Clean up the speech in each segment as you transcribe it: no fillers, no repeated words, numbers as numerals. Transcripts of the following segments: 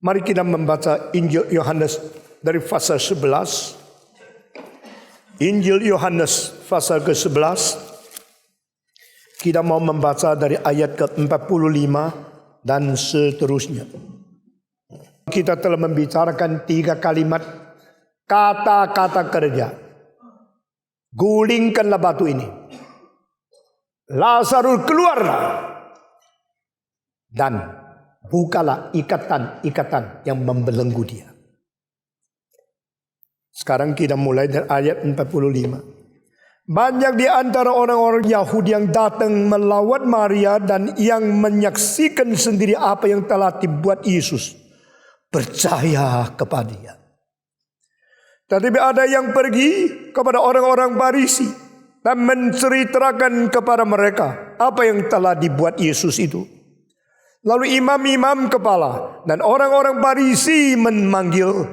Mari kita membaca Injil Yohanes dari pasal 11. Injil Yohanes pasal ke-11. Kita mau membaca dari ayat ke-45 dan seterusnya. Kita telah membicarakan 3 kalimat kata-kata kerja. Gulingkanlah batu ini. Lazarus keluarlah. Dan bukalah ikatan-ikatan yang membelenggu dia. Sekarang kita mulai dari ayat 45. Banyak di antara orang-orang Yahudi yang datang melawat Maria dan yang menyaksikan sendiri apa yang telah dibuat Yesus, percaya kepada dia. Tetapi ada yang pergi kepada orang-orang Farisi dan menceritakan kepada mereka apa yang telah dibuat Yesus itu. Lalu imam-imam kepala dan orang-orang Farisi memanggil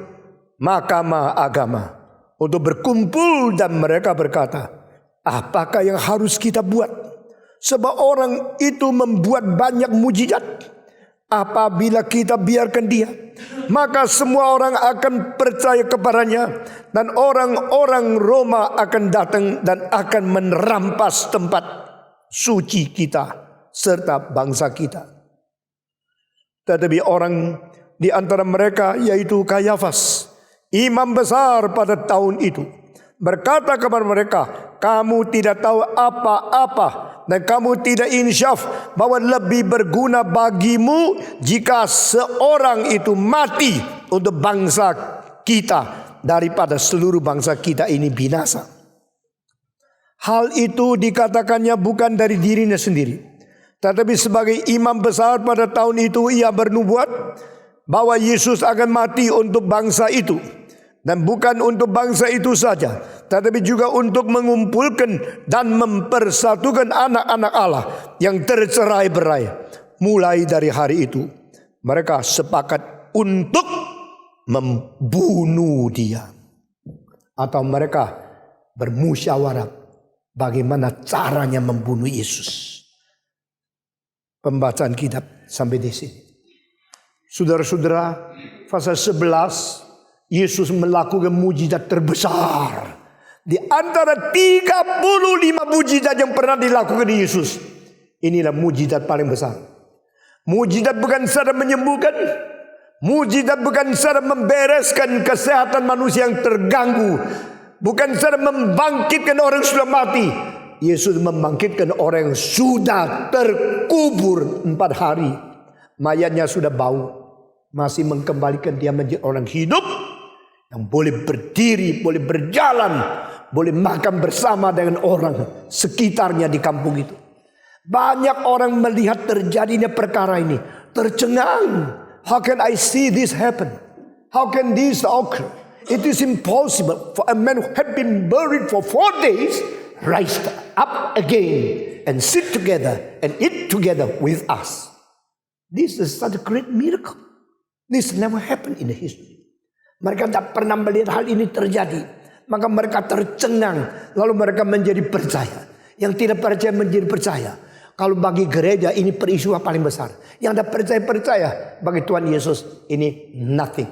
mahkamah agama untuk berkumpul dan mereka berkata, apakah yang harus kita buat? Sebab orang itu membuat banyak mujizat. Apabila kita biarkan dia, maka semua orang akan percaya kepadanya, dan orang-orang Roma akan datang dan akan merampas tempat suci kita serta bangsa kita. Tetapi orang di antara mereka, yaitu Kayafas, imam besar pada tahun itu, berkata kepada mereka, kamu tidak tahu apa-apa dan kamu tidak insyaf bahwa lebih berguna bagimu jika seorang itu mati untuk bangsa kita daripada seluruh bangsa kita ini binasa. Hal itu dikatakannya bukan dari dirinya sendiri, tetapi sebagai imam besar pada tahun itu ia bernubuat bahwa Yesus akan mati untuk bangsa itu. Dan bukan untuk bangsa itu saja, tetapi juga untuk mengumpulkan dan mempersatukan anak-anak Allah yang tercerai-berai. Mulai dari hari itu, mereka sepakat untuk membunuh dia. Atau mereka bermusyawarah bagaimana caranya membunuh Yesus. Pembacaan kitab sampai di sini. Saudara-saudara, pasal 11, Yesus melakukan mujizat terbesar di antara 35 mujizat yang pernah dilakukan Yesus. Inilah mujizat paling besar. Mujizat bukan saja menyembuhkan, mujizat bukan saja membereskan kesehatan manusia yang terganggu, bukan saja membangkitkan orang yang sudah mati. Yesus membangkitkan orang yang sudah terkubur 4 hari, mayatnya sudah bau, masih mengembalikan dia menjadi orang hidup yang boleh berdiri, boleh berjalan, boleh makan bersama dengan orang sekitarnya di kampung itu. Banyak orang melihat terjadinya perkara ini, tercengang. How can I see this happen? How can this occur? It is impossible for a man who had been buried for 4 days rise up again and sit together and eat together with us. This is such a great miracle. This never happened in the history. Mereka tak pernah melihat hal ini terjadi. Maka mereka tercengang. Lalu mereka menjadi percaya. Yang tidak percaya menjadi percaya. Kalau bagi gereja ini peristiwa paling besar. Yang tak percaya bagi Tuhan Yesus ini nothing.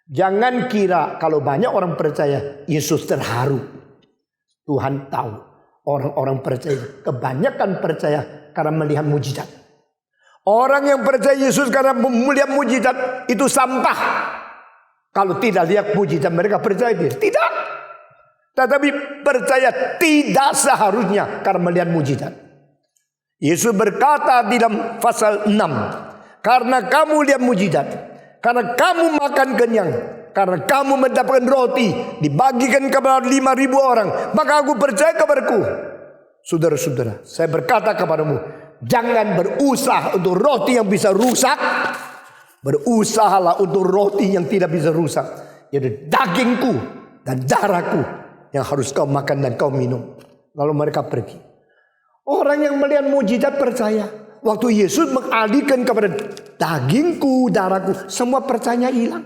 Jangan kira kalau banyak orang percaya Yesus terharu. Tuhan tahu orang-orang percaya, kebanyakan percaya karena melihat mujizat. Orang yang percaya Yesus karena melihat mujizat itu sampah. Kalau tidak lihat mujizat mereka percaya dia? Tidak. Tetapi percaya tidak seharusnya karena melihat mujizat. Yesus berkata di dalam pasal 6, karena kamu lihat mujizat, karena kamu makan kenyang, karena kamu mendapatkan roti dibagikan kepada 5.000 orang, maka aku percaya kepadaku. Saudara-saudara, saya berkata kepadamu, jangan berusaha untuk roti yang bisa rusak. Berusahalah untuk roti yang tidak bisa rusak, yaitu dagingku dan darahku yang harus kau makan dan kau minum. Lalu mereka pergi. Orang yang melihat mujizat percaya. Waktu Yesus mengalihkan kepada dagingku, darahku, semua percaya hilang.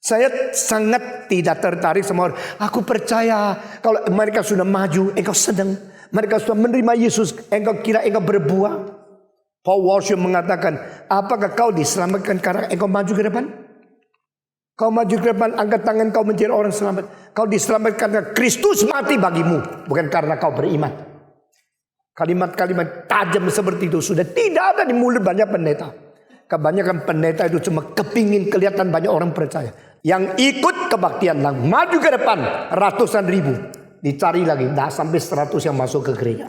Saya sangat tidak tertarik sama orang. Aku percaya kalau mereka sudah maju, engkau senang. Mereka sudah menerima Yesus, engkau kira engkau berbuah. Paul Walsh mengatakan, apakah kau diselamatkan karena engkau maju ke depan? Kau maju ke depan, angkat tangan, kau menjadi orang selamat. Kau diselamatkan karena Kristus mati bagimu, bukan karena kau beriman. Kalimat-kalimat tajam seperti itu sudah tidak ada di mulut banyak pendeta. Kebanyakan pendeta itu cuma kepingin kelihatan banyak orang percaya. Yang ikut kebaktian, yang maju ke depan ratusan ribu. Dicari lagi, tidak sampai 100 yang masuk ke gereja.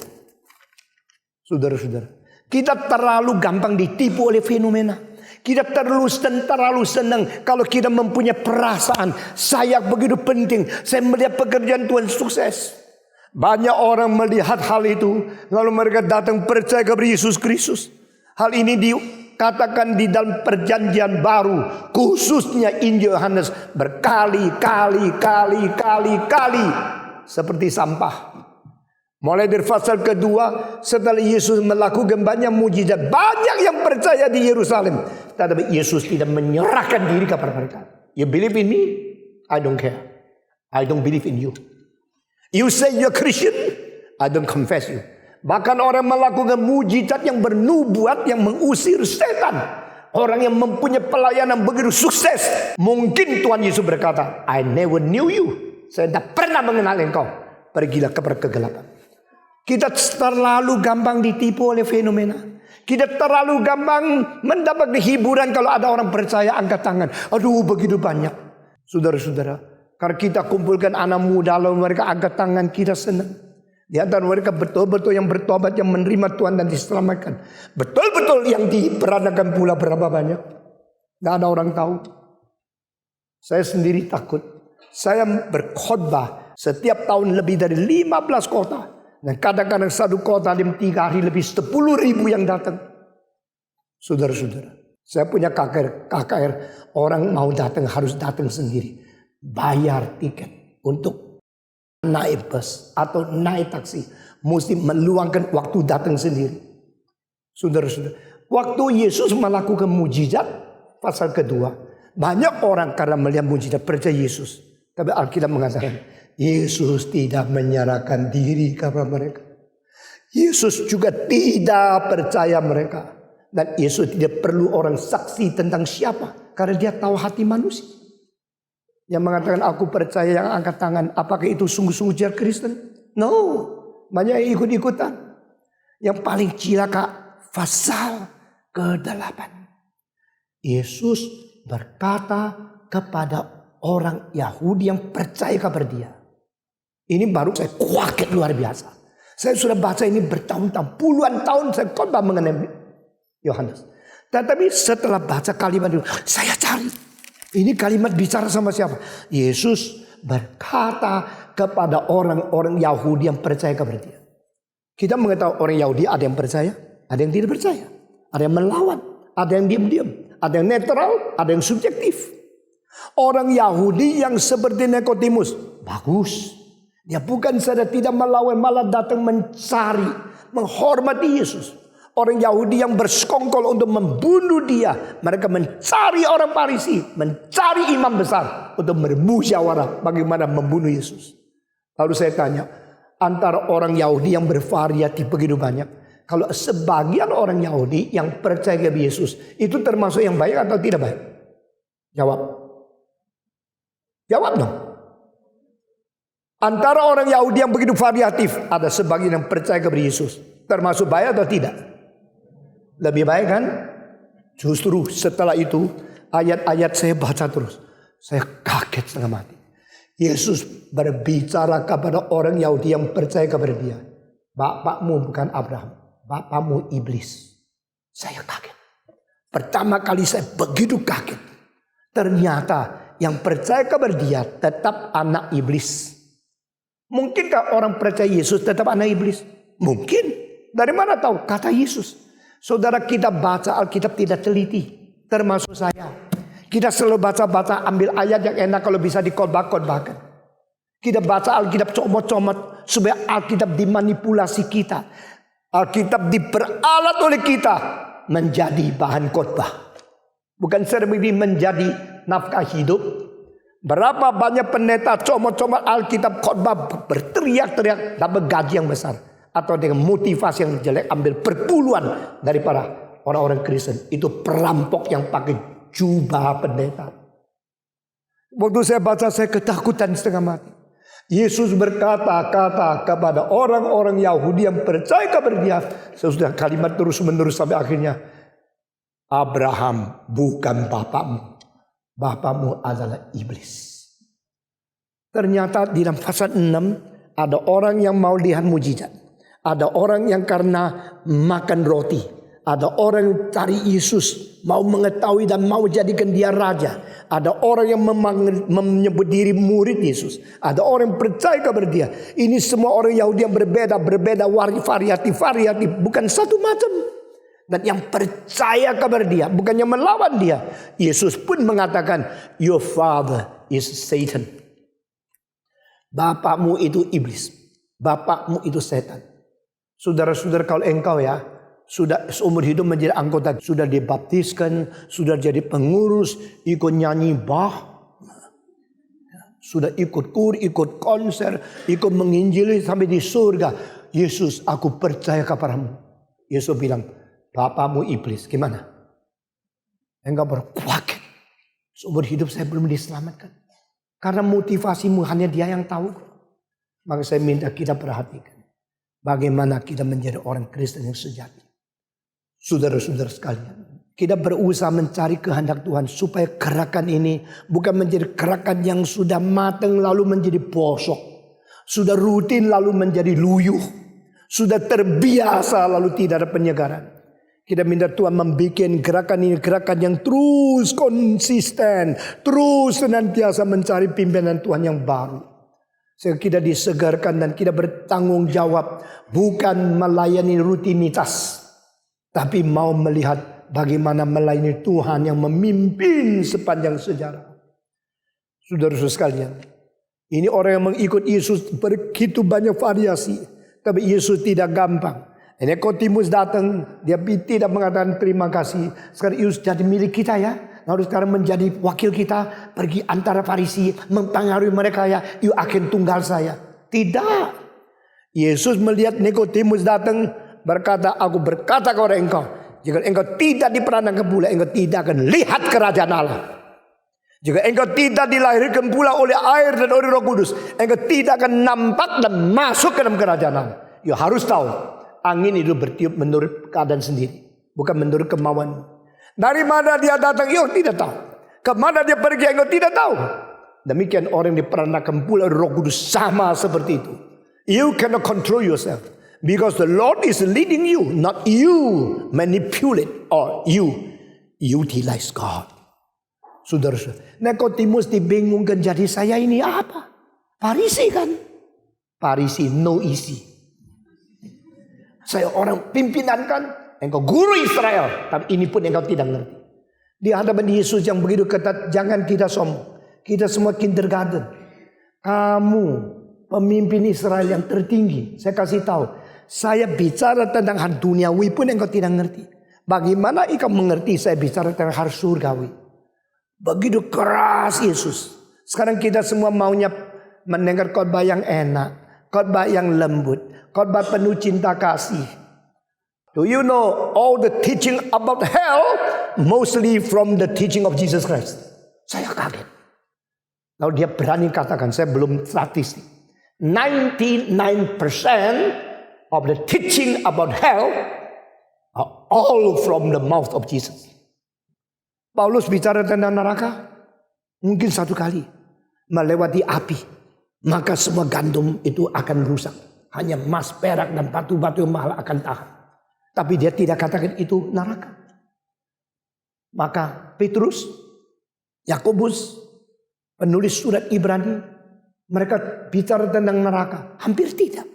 Saudara-saudara, kita terlalu gampang ditipu oleh fenomena. Kita terlalu senang kalau kita mempunyai perasaan saya begitu penting, saya melihat pekerjaan Tuhan sukses. Banyak orang melihat hal itu, lalu mereka datang percaya kepada Yesus Kristus. Hal ini dikatakan di dalam perjanjian baru, khususnya Injil Yohanes, berkali-kali seperti sampah. Mulai dari pasal kedua, setelah Yesus melakukan banyak mujizat, banyak yang percaya di Yerusalem. Tetapi Yesus tidak menyerahkan diri kepada mereka. You believe in me? I don't care. I don't believe in you. You say you're Christian? I don't confess you. Bahkan orang melakukan mujizat yang bernubuat, yang mengusir setan. Orang yang mempunyai pelayanan begitu sukses. Mungkin Tuhan Yesus berkata, I never knew you. Saya tidak pernah mengenal engkau. Pergilah kepada kegelapan. Kita terlalu gampang ditipu oleh fenomena. Kita terlalu gampang mendapat hiburan kalau ada orang percaya angkat tangan. Aduh begitu banyak. Saudara-saudara, kalau kita kumpulkan anak muda lalu mereka angkat tangan, kita senang. Di antara mereka betul-betul yang bertobat, yang menerima Tuhan dan diselamatkan. Betul-betul yang diperanakan pula berapa banyak. Tidak ada orang tahu. Saya sendiri takut. Saya berkhotbah setiap tahun lebih dari 15 kota. Dan kadang-kadang satu kota di 3 hari lebih 10.000 yang datang. Saudara-saudara, saya punya KKR. Orang mau datang harus datang sendiri. Bayar tiket untuk naik bus atau naik taksi. Mesti meluangkan waktu datang sendiri. Saudara-saudara, waktu Yesus melakukan mujizat, pasal kedua, banyak orang karena melihat mujizat percaya Yesus. Tapi Alkitab mengatakan, Yesus tidak menyerahkan diri kepada mereka. Yesus juga tidak percaya mereka. Dan Yesus tidak perlu orang saksi tentang siapa. Karena dia tahu hati manusia. Yang mengatakan aku percaya yang angkat tangan. Apakah itu sungguh-sungguh jiwa Kristen? No. Banyak yang ikut-ikutan. Yang paling cilaka pasal ke-8. Yesus berkata kepada orang Yahudi yang percaya kepada dia. Ini baru saya kaget luar biasa. Saya sudah baca ini bertahun-tahun, puluhan tahun saya khotbah mengenai Yohanes. Tetapi setelah baca kalimat itu, saya cari. Ini kalimat bicara sama siapa? Yesus berkata kepada orang-orang Yahudi yang percaya kepada dia. Kita mengetahui orang Yahudi ada yang percaya, ada yang tidak percaya. Ada yang melawan, ada yang diam-diam. Ada yang netral, ada yang subjektif. Orang Yahudi yang seperti Nikodemus, bagus. Dia bukan saja tidak melawan, malah datang mencari, menghormati Yesus. Orang Yahudi yang bersekongkol untuk membunuh dia. Mereka mencari orang Farisi, mencari imam besar untuk bermusyawarah bagaimana membunuh Yesus. Lalu saya tanya, antara orang Yahudi yang bervariatif begitu banyak, kalau sebagian orang Yahudi yang percaya kepada Yesus, itu termasuk yang baik atau tidak baik? Jawab. Jawab dong. Antara orang Yahudi yang begitu variatif, ada sebagian yang percaya kepada Yesus. Termasuk baik atau tidak? Lebih baik kan? Justru setelah itu, ayat-ayat saya baca terus. Saya kaget setengah mati. Yesus berbicara kepada orang Yahudi yang percaya kepada dia. Bapakmu bukan Abraham, bapakmu iblis. Saya kaget. Pertama kali saya begitu kaget. Ternyata yang percaya kepada dia tetap anak iblis. Mungkinkah orang percaya Yesus tetap anak iblis? Mungkin. Dari mana tahu? Kata Yesus. Saudara, kita baca Alkitab tidak teliti. Termasuk saya. Kita selalu baca-baca, ambil ayat yang enak kalau bisa dikhotbah-khotbahkan. Kita baca Alkitab comot-comot supaya Alkitab dimanipulasi kita. Alkitab diperalat oleh kita menjadi bahan khotbah. Bukan seperti menjadi nafkah hidup. Berapa banyak pendeta comot-comot Alkitab khotbah berteriak-teriak dapat gaji yang besar. Atau dengan motivasi yang jelek ambil perpuluhan dari para Orang-orang Kristen itu perampok yang pakai jubah pendeta. Waktu saya baca, saya ketakutan setengah mati. Yesus berkata-kata kepada orang-orang Yahudi yang percaya kepada Dia. Sesudah kalimat terus-menerus sampai akhirnya, Abraham bukan bapamu. Bapamu adalah iblis. Ternyata di dalam pasal 6 ada orang yang mau lihat mujizat. Ada orang yang karena makan roti. Ada orang yang cari Yesus, mau mengetahui dan mau jadikan Dia raja. Ada orang yang menyebut diri murid Yesus. Ada orang yang percaya kepada Dia. Ini semua orang Yahudi yang berbeda variatif, bukan satu macam. Dan yang percaya kepada Dia, bukannya melawan Dia. Yesus pun mengatakan, your father is Satan. Bapakmu itu iblis. Bapakmu itu setan. Saudara-saudara, kalau engkau ya, sudah seumur hidup menjadi anggota, sudah dibaptiskan, sudah jadi pengurus, ikut nyanyi Bach, sudah ikut kur, ikut konser, ikut menginjili sampai di surga. Yesus, aku percaya kepadamu. Yesus bilang, bapamu iblis. Gimana? Engkau berkuak. Seumur hidup saya belum diselamatkan. Karena motivasimu hanya Dia yang tahu. Maka saya minta kita perhatikan. Bagaimana kita menjadi orang Kristen yang sejati. Saudara-saudara sekalian, kita berusaha mencari kehendak Tuhan supaya gerakan ini bukan menjadi gerakan yang sudah matang lalu menjadi bosok, sudah rutin lalu menjadi luyuh, sudah terbiasa lalu tidak ada penyegaran. Kita minta Tuhan membuat gerakan ini gerakan yang terus konsisten, terus senantiasa mencari pimpinan Tuhan yang baru. Sehingga kita disegarkan dan kita bertanggung jawab bukan melayani rutinitas. Tapi mau melihat bagaimana melayani Tuhan yang memimpin sepanjang sejarah. Saudara-saudara sekalian, ini orang yang mengikut Yesus begitu banyak variasi. Tapi Yesus tidak gampang. Nikodemus datang, dia tidak mengatakan terima kasih. Sekarang Yesus jadi milik kita ya. Lalu sekarang menjadi wakil kita, pergi antara Farisi, mempengaruhi mereka ya. You akan tunggal saya. Tidak. Yesus melihat Nikodemus datang, berkata, aku berkata kepada engkau, jika engkau tidak diperankan pula, engkau tidak akan lihat kerajaan Allah. Jika engkau tidak dilahirkan pula oleh air dan oleh Roh Kudus, engkau tidak akan nampak dan masuk ke dalam kerajaan Allah. You harus tahu, angin itu bertiup menurut keadaan sendiri, bukan menurut kemauan. Dari mana dia datang, you tidak tahu. Kemana dia pergi, engkau tidak tahu. Demikian orang yang diperankan pula oleh Roh Kudus sama seperti itu. You cannot control yourself. Because the Lord is leading you, not you manipulate or you utilize God. Saudara-saudara, Nikodemus dibingungkan, jadi saya ini apa? Farisi kan? Farisi no isi. Saya orang pimpinan kan? Engkau guru Israel, tapi ini pun engkau tidak ngerti. Di hadapan Yesus yang begitu ketat, jangan kita sombong. Kita semua kindergarten. Kamu pemimpin Israel yang tertinggi. Saya kasih tahu. Saya bicara tentang hal duniawi pun engkau tidak ngerti. Bagaimana engkau mengerti saya bicara tentang hal surgawi? Begitu keras Yesus. Sekarang kita semua maunya mendengar khotbah yang enak, khotbah yang lembut, khotbah penuh cinta kasih. Do you know all the teaching about hell mostly from the teaching of Jesus Christ? Saya kaget. Lalu dia berani katakan, saya belum statistik. 99% of the teaching about hell are all from the mouth of Jesus. Paulus bicara tentang neraka mungkin satu kali melewati api, maka semua gandum itu akan rusak. Hanya emas, perak dan batu-batu yang mahal akan tahan. Tapi dia tidak katakan itu neraka. Maka Petrus, Yakobus, penulis surat Ibrani, mereka bicara tentang neraka, hampir tidak.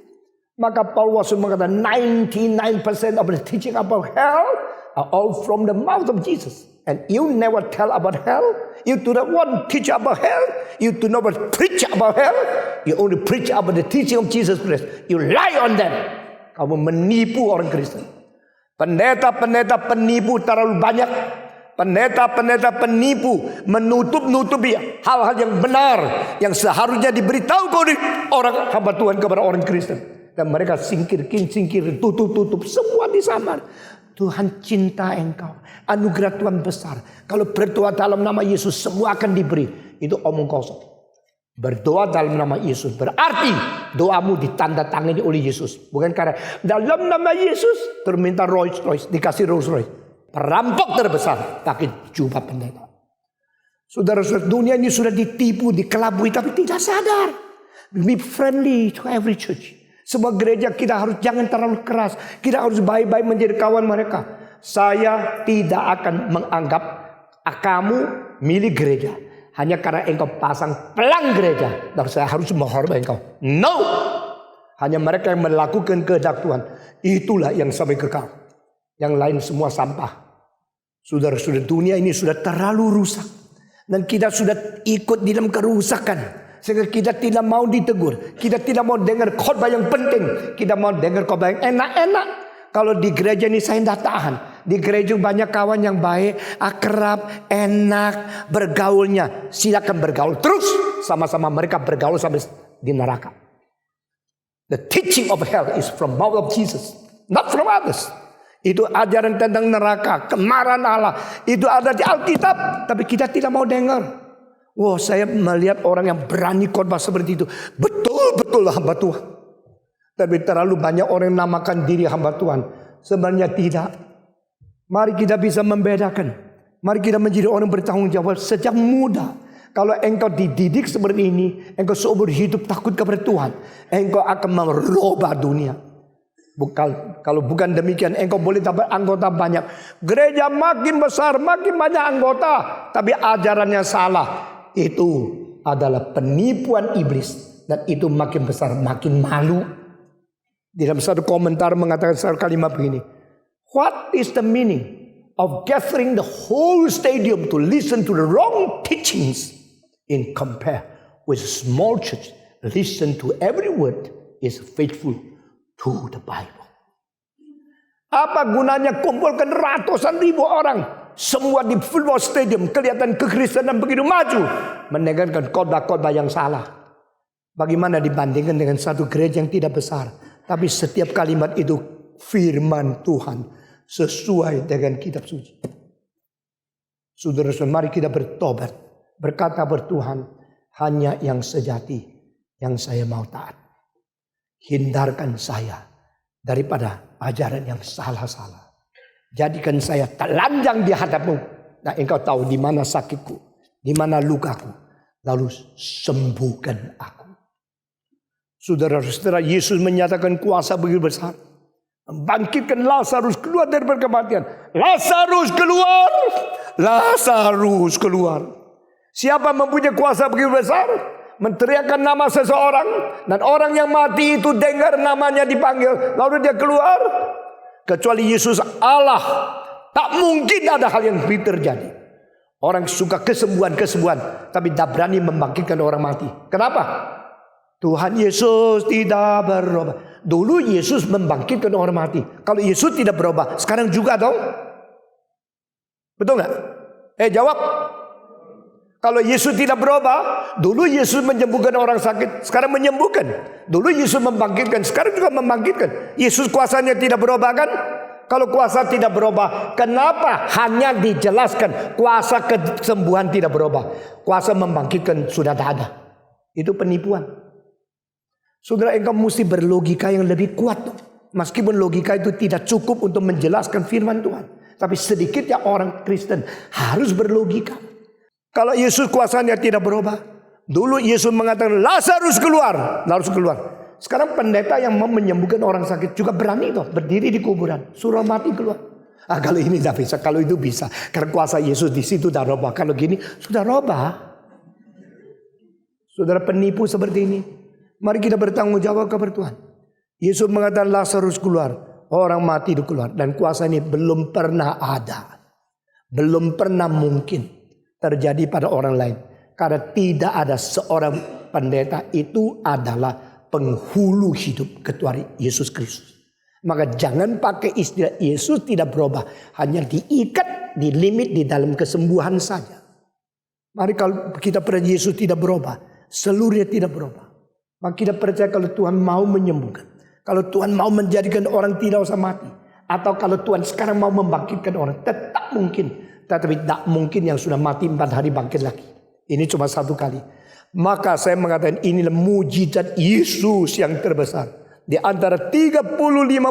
Maka Paulus mengatakan 99% of the teaching about hell are all from the mouth of Jesus. And you never tell about hell. You do not want to teach about hell. You do not preach about hell. You only preach about the teaching of Jesus Christ. You lie on them. Kamu menipu orang Kristen. Pendeta-pendeta penipu terlalu banyak. Pendeta-pendeta penipu menutup-nutupi hal-hal yang benar yang seharusnya diberitahu oleh orang hamba Tuhan kepada orang Kristen. Dan mereka singkir, tutup, semua disambar. Tuhan cinta engkau. Anugerah Tuhan besar. Kalau berdoa dalam nama Yesus semua akan diberi. Itu omong kosong. Berdoa dalam nama Yesus berarti doamu ditandatangani oleh Yesus. Bukan karena dalam nama Yesus terminta Rolls Royce, dikasih Rolls Royce. Perampok terbesar pakai jubah pendeta. Saudara-saudara, dunia ini sudah ditipu, dikelabui tapi tidak sadar. Be friendly to every church. Semua gereja kita harus jangan terlalu keras. Kita harus baik-baik menjadi kawan mereka. Saya tidak akan menganggap kamu milik gereja hanya karena engkau pasang pelang gereja. Dan saya harus menghormati engkau. No. Hanya mereka yang melakukan kehendak Tuhan. Itulah yang sampai kekal. Yang lain semua sampah. Saudara-saudara, dunia ini sudah terlalu rusak. Dan kita sudah ikut di dalam kerusakan. Sehingga kita tidak mau ditegur. Kita tidak mau dengar khotbah yang penting. Kita mau dengar khotbah yang enak-enak. Kalau di gereja ini saya tidak tahan. Di gereja banyak kawan yang baik, akrab, enak, bergaulnya. Silakan bergaul terus. Sama-sama mereka bergaul sampai di neraka. The teaching of hell is from mouth of Jesus. Not from others. Itu ajaran tentang neraka, kemarahan Allah. Itu ada di Alkitab. Tapi kita tidak mau dengar. Wah, saya melihat orang yang berani khotbah seperti itu. Betul-betul hamba Tuhan. Tapi terlalu banyak orang yang namakan diri hamba Tuhan. Sebenarnya tidak. Mari kita bisa membedakan. Mari kita menjadi orang bertanggung jawab sejak muda. Kalau engkau dididik seperti ini, engkau seumur hidup takut kepada Tuhan, engkau akan merubah dunia. Kalau bukan demikian, engkau boleh dapat anggota banyak. Gereja makin besar, makin banyak anggota, tapi ajarannya salah. Itu adalah penipuan iblis. Dan itu makin besar, makin malu. Di dalam satu komentar mengatakan satu kalimat begini. What is the meaning of gathering the whole stadium to listen to the wrong teachings in compare with a small church listen to every word is faithful to the Bible. Apa gunanya kumpulkan ratusan ribu orang semua di football stadium kelihatan kekristenan begitu maju mendengarkan khotbah-khotbah yang salah. Bagaimana dibandingkan dengan satu gereja yang tidak besar, tapi setiap kalimat itu firman Tuhan sesuai dengan kitab suci. Saudara-saudara, mari kita bertobat, berkata bertuhan, hanya yang sejati yang saya mau taat. Hindarkan saya daripada ajaran yang salah-salah. Jadikan saya telanjang di hadapmu. Nah, engkau tahu di mana sakitku, di mana lukaku. Lalu sembuhkan aku. Saudara-saudara, Yesus menyatakan kuasa begitu besar. Bangkitkan Lazarus keluar dari kematian. Lazarus keluar. Lazarus keluar. Siapa mempunyai kuasa begitu besar? Menteriakkan nama seseorang. Dan orang yang mati itu dengar namanya dipanggil. Lalu dia keluar. Kecuali Yesus Allah, tak mungkin ada hal yang terjadi. Orang suka kesembuhan-kesembuhan, tapi tak berani membangkitkan orang mati. Kenapa? Tuhan Yesus tidak berubah. Dulu Yesus membangkitkan orang mati. Kalau Yesus tidak berubah, sekarang juga dong. Betul nggak? Jawab. Kalau Yesus tidak berubah, dulu Yesus menyembuhkan orang sakit, sekarang menyembuhkan. Dulu Yesus membangkitkan, sekarang juga membangkitkan. Yesus kuasanya tidak berubah kan? Kalau kuasa tidak berubah, kenapa hanya dijelaskan kuasa kesembuhan tidak berubah? Kuasa membangkitkan sudah tak ada. Itu penipuan. Saudara, engkau mesti berlogika yang lebih kuat. Meskipun logika itu tidak cukup untuk menjelaskan firman Tuhan. Tapi sedikitnya orang Kristen harus berlogika. Kalau Yesus kuasanya tidak berubah. Dulu Yesus mengatakan Lazarus keluar. Lazarus keluar. Sekarang pendeta yang mau menyembuhkan orang sakit juga berani tuh berdiri di kuburan. Suruh mati keluar. Kalau ini tidak bisa. Kalau itu bisa. Karena kuasa Yesus di situ sudah robah. Kalau gini sudah robah. Saudara, penipu seperti ini. Mari kita bertanggung jawab kepada Tuhan. Yesus mengatakan Lazarus keluar. Orang mati itu keluar. Dan kuasa ini belum pernah ada. Belum pernah mungkin terjadi pada orang lain. Karena tidak ada seorang pendeta itu adalah penghulu hidup kecuali Yesus Kristus. Maka jangan pakai istilah Yesus tidak berubah. Hanya diikat, dilimit di dalam kesembuhan saja. Mari kalau kita percaya Yesus tidak berubah, seluruhnya tidak berubah. Maka kita percaya kalau Tuhan mau menyembuhkan. Kalau Tuhan mau menjadikan orang tidak usah mati. Atau kalau Tuhan sekarang mau membangkitkan orang, tetap mungkin. Tetapi tak mungkin yang sudah mati 4 hari bangkit lagi. Ini cuma 1 kali. Maka saya mengatakan inilah mujizat Yesus yang terbesar. Di antara 35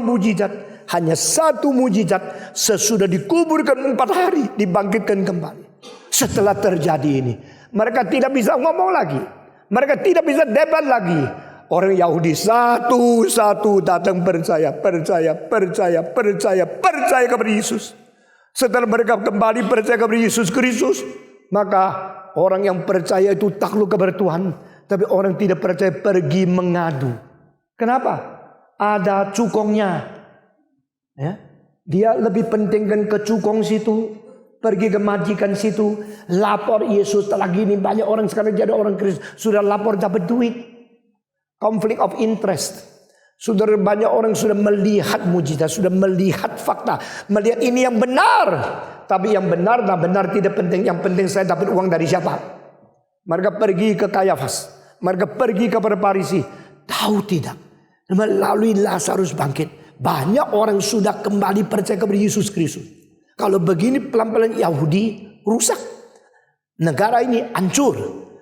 mujizat, hanya 1 mujizat sesudah dikuburkan 4 hari, dibangkitkan kembali. Setelah terjadi ini, mereka tidak bisa ngomong lagi. Mereka tidak bisa debat lagi. Orang Yahudi satu-satu datang percaya kepada Yesus. Setelah mereka kembali percaya kepada Yesus Kristus, maka orang yang percaya itu takluk kepada Tuhan. Tapi orang tidak percaya pergi mengadu. Kenapa? Ada cukongnya. Ya. Dia lebih pentingkan ke cukong situ, pergi ke majikan situ, lapor Yesus telah gini, banyak orang sekarang jadi orang Kristus, sudah lapor dapat duit. Konflik of interest. Sudah banyak orang sudah melihat mujizat, sudah melihat fakta, melihat ini yang benar. Tapi yang benar tidak penting. Yang penting saya dapat uang dari siapa? Mereka pergi ke Kayafas, mereka pergi kepada Farisi. Tahu tidak? Melalui Lazarus bangkit, banyak orang sudah kembali percaya kepada Yesus Kristus. Kalau begini pelan-pelan Yahudi rusak. Negara ini hancur.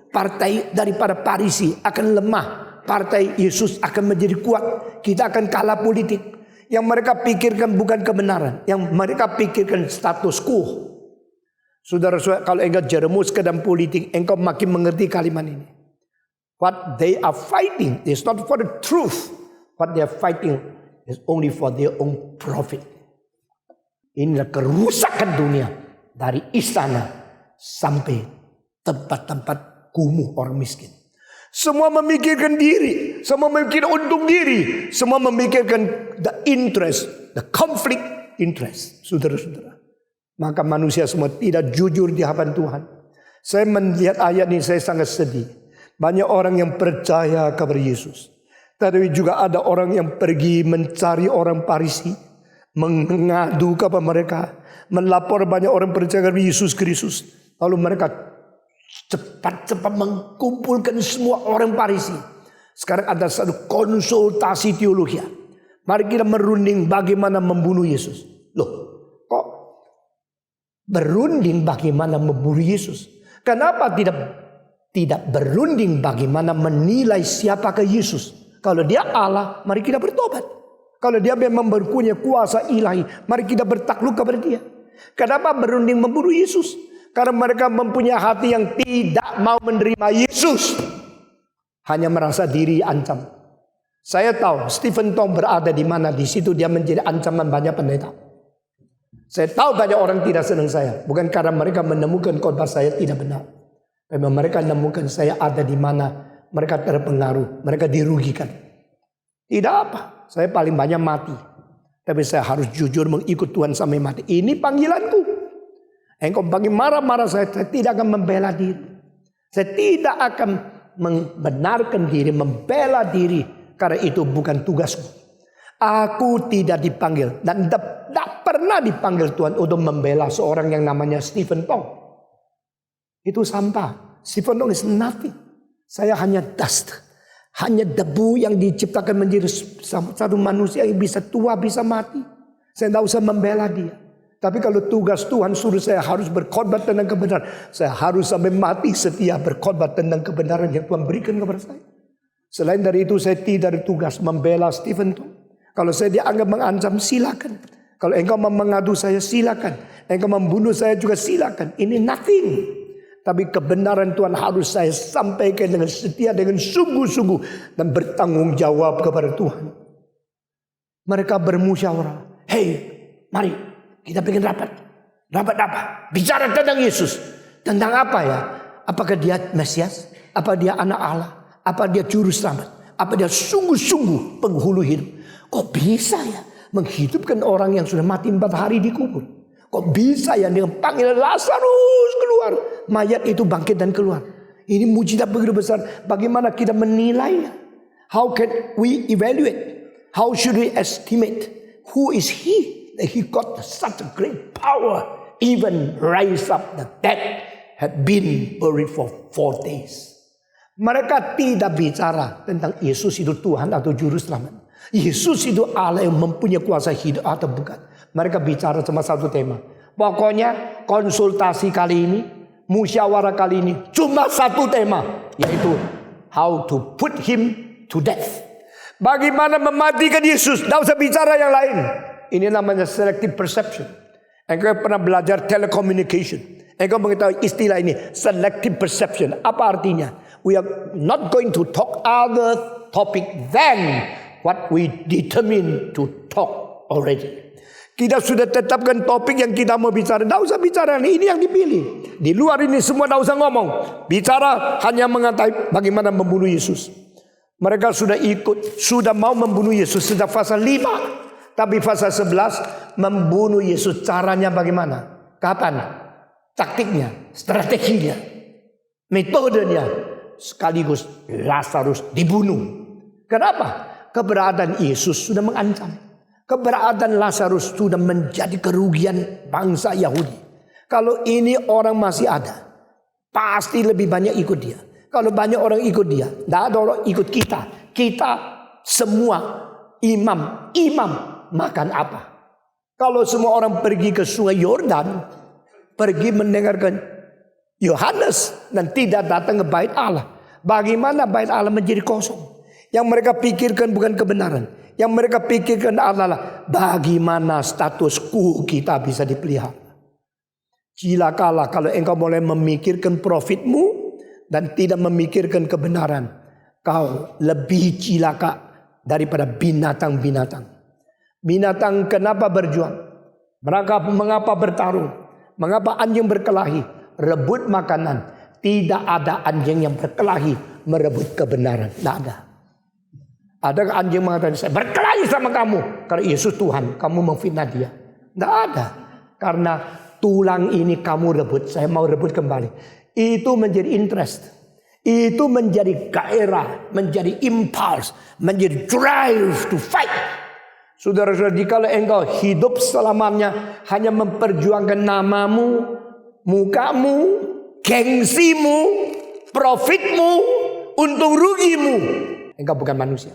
Partai daripada Farisi akan lemah. Partai Yesus akan menjadi kuat. Kita akan kalah politik. Yang mereka pikirkan bukan kebenaran. Yang mereka pikirkan status quo. Saudara-saudara, kalau engkau jerumus ke dalam politik, engkau makin mengerti kalimat ini. What they are fighting is not for the truth. What they are fighting is only for their own profit. Inilah kerusakan dunia. Dari istana sampai tempat-tempat kumuh orang miskin. Semua memikirkan diri, semua memikirkan untung diri, semua memikirkan the interest, the conflict interest, saudara-saudara. Maka manusia semua tidak jujur di hadapan Tuhan. Saya melihat ayat ini, saya sangat sedih. Banyak orang yang percaya kepada Yesus, tapi juga ada orang yang pergi mencari orang Farisi, mengadu kepada mereka, melapor banyak orang percaya kepada Yesus Kristus, lalu mereka cepat-cepat mengumpulkan semua orang Farisi. Sekarang ada satu konsultasi teologi. Mari kita merunding bagaimana membunuh Yesus. Loh, kok berunding bagaimana membunuh Yesus? Kenapa tidak berunding bagaimana menilai siapakah Yesus? Kalau dia Allah, mari kita bertobat. Kalau dia memang berpunya kuasa ilahi, mari kita bertakluk kepada dia. Kenapa berunding membunuh Yesus? Karena mereka mempunyai hati yang tidak mau menerima Yesus. Hanya merasa diri ancam. Saya tahu Stephen Tong berada di mana. Di situ dia menjadi ancaman banyak pendeta. Saya tahu banyak orang tidak senang saya. Bukan karena mereka menemukan khotbah saya tidak benar. Memang mereka menemukan saya ada di mana. Mereka terpengaruh. Mereka dirugikan. Tidak apa. Saya paling banyak mati. Tapi saya harus jujur mengikut Tuhan sampai mati. Ini panggilanku. Engkau bagi marah-marah saya tidak akan membela diri. Saya tidak akan membenarkan diri, membela diri. Karena itu bukan tugasku. Aku tidak dipanggil. Dan tidak pernah dipanggil Tuhan untuk membela seorang yang namanya Stephen Tong. Itu sampah. Stephen Tong is nothing. Saya hanya dust. Hanya debu yang diciptakan menjadi satu manusia yang bisa tua, bisa mati. Saya tidak usah membela dia. Tapi kalau tugas Tuhan suruh saya harus berkhotbah tentang kebenaran, saya harus sampai mati setia berkhotbah tentang kebenaran yang Tuhan berikan kepada saya. Selain dari itu saya tidak tugas membela Stephen Tong. Kalau saya dianggap mengancam silakan. Kalau engkau mengadu saya silakan. Engkau membunuh saya juga silakan. Ini nothing. Tapi kebenaran Tuhan harus saya sampaikan dengan setia, dengan sungguh-sungguh dan bertanggung jawab kepada Tuhan. Mereka bermusyawarah. Hei, mari. Kita pengen rapat. Rapat apa? Bicara tentang Yesus. Tentang apa ya? Apakah dia Mesias? Apa dia anak Allah? Apa dia juru selamat? Apa dia sungguh-sungguh penghulu hidup? Kok bisa ya menghidupkan orang yang sudah mati 4 hari dikubur? Kok bisa ya dengan panggilan Lazarus keluar? Mayat itu bangkit dan keluar. Ini mujizat begitu besar. Bagaimana kita menilainya? How can we evaluate? How should we estimate? Who is he? He got such a great power. Even raise up the dead. Had been buried for 4 days. Mereka tidak bicara tentang Yesus itu Tuhan atau Juru Selamat. Yesus itu Allah yang mempunyai kuasa hidup atau bukan. Mereka bicara cuma satu tema. Pokoknya konsultasi kali ini, musyawarah kali ini cuma satu tema. Yaitu how to put him to death. Bagaimana mematikan Yesus. Tidak usah bicara yang lain. Ini namanya selective perception. Engkau pernah belajar telecommunication. Engkau mengetahui istilah ini, selective perception. Apa artinya? We are not going to talk other topic than what we determine to talk already. Kita sudah tetapkan topik yang kita mau bicara. Tidak usah bicara, ini yang dipilih. Di luar ini semua tidak usah ngomong. Bicara hanya mengetahui bagaimana membunuh Yesus. Mereka sudah ikut, sudah mau membunuh Yesus sejak pasal 5. Tapi pasal 11 membunuh Yesus caranya bagaimana? Kapan? Taktiknya, strateginya, metodenya. Sekaligus Lazarus dibunuh. Kenapa? Keberadaan Yesus sudah mengancam. Keberadaan Lazarus sudah menjadi kerugian bangsa Yahudi. Kalau ini orang masih ada, pasti lebih banyak ikut dia. Kalau banyak orang ikut dia, tidak ada orang ikut kita. Kita semua imam makan apa? Kalau semua orang pergi ke sungai Yordan, pergi mendengarkan Yohanes dan tidak datang ke bait Allah. Bagaimana bait Allah menjadi kosong? Yang mereka pikirkan bukan kebenaran. Yang mereka pikirkan adalah bagaimana status quo kita bisa dipelihara. Cilakalah kalau engkau mulai memikirkan profitmu dan tidak memikirkan kebenaran. Kau lebih cilaka daripada binatang-binatang. Binatang kenapa berjuang? Mengapa bertarung? Mengapa anjing berkelahi? Rebut makanan. Tidak ada anjing yang berkelahi merebut kebenaran. Tidak ada. Adakah anjing mengatakan saya berkelahi sama kamu? Karena Yesus Tuhan, kamu memfitnah dia. Tidak ada. Karena tulang ini kamu rebut, saya mau rebut kembali. Itu menjadi interest. Itu menjadi gairah, menjadi impulse, menjadi drive to fight. Saudara-saudara, jika engkau hidup selamanya hanya memperjuangkan namamu, mukamu, gengsimu, profitmu, untung rugimu, engkau bukan manusia.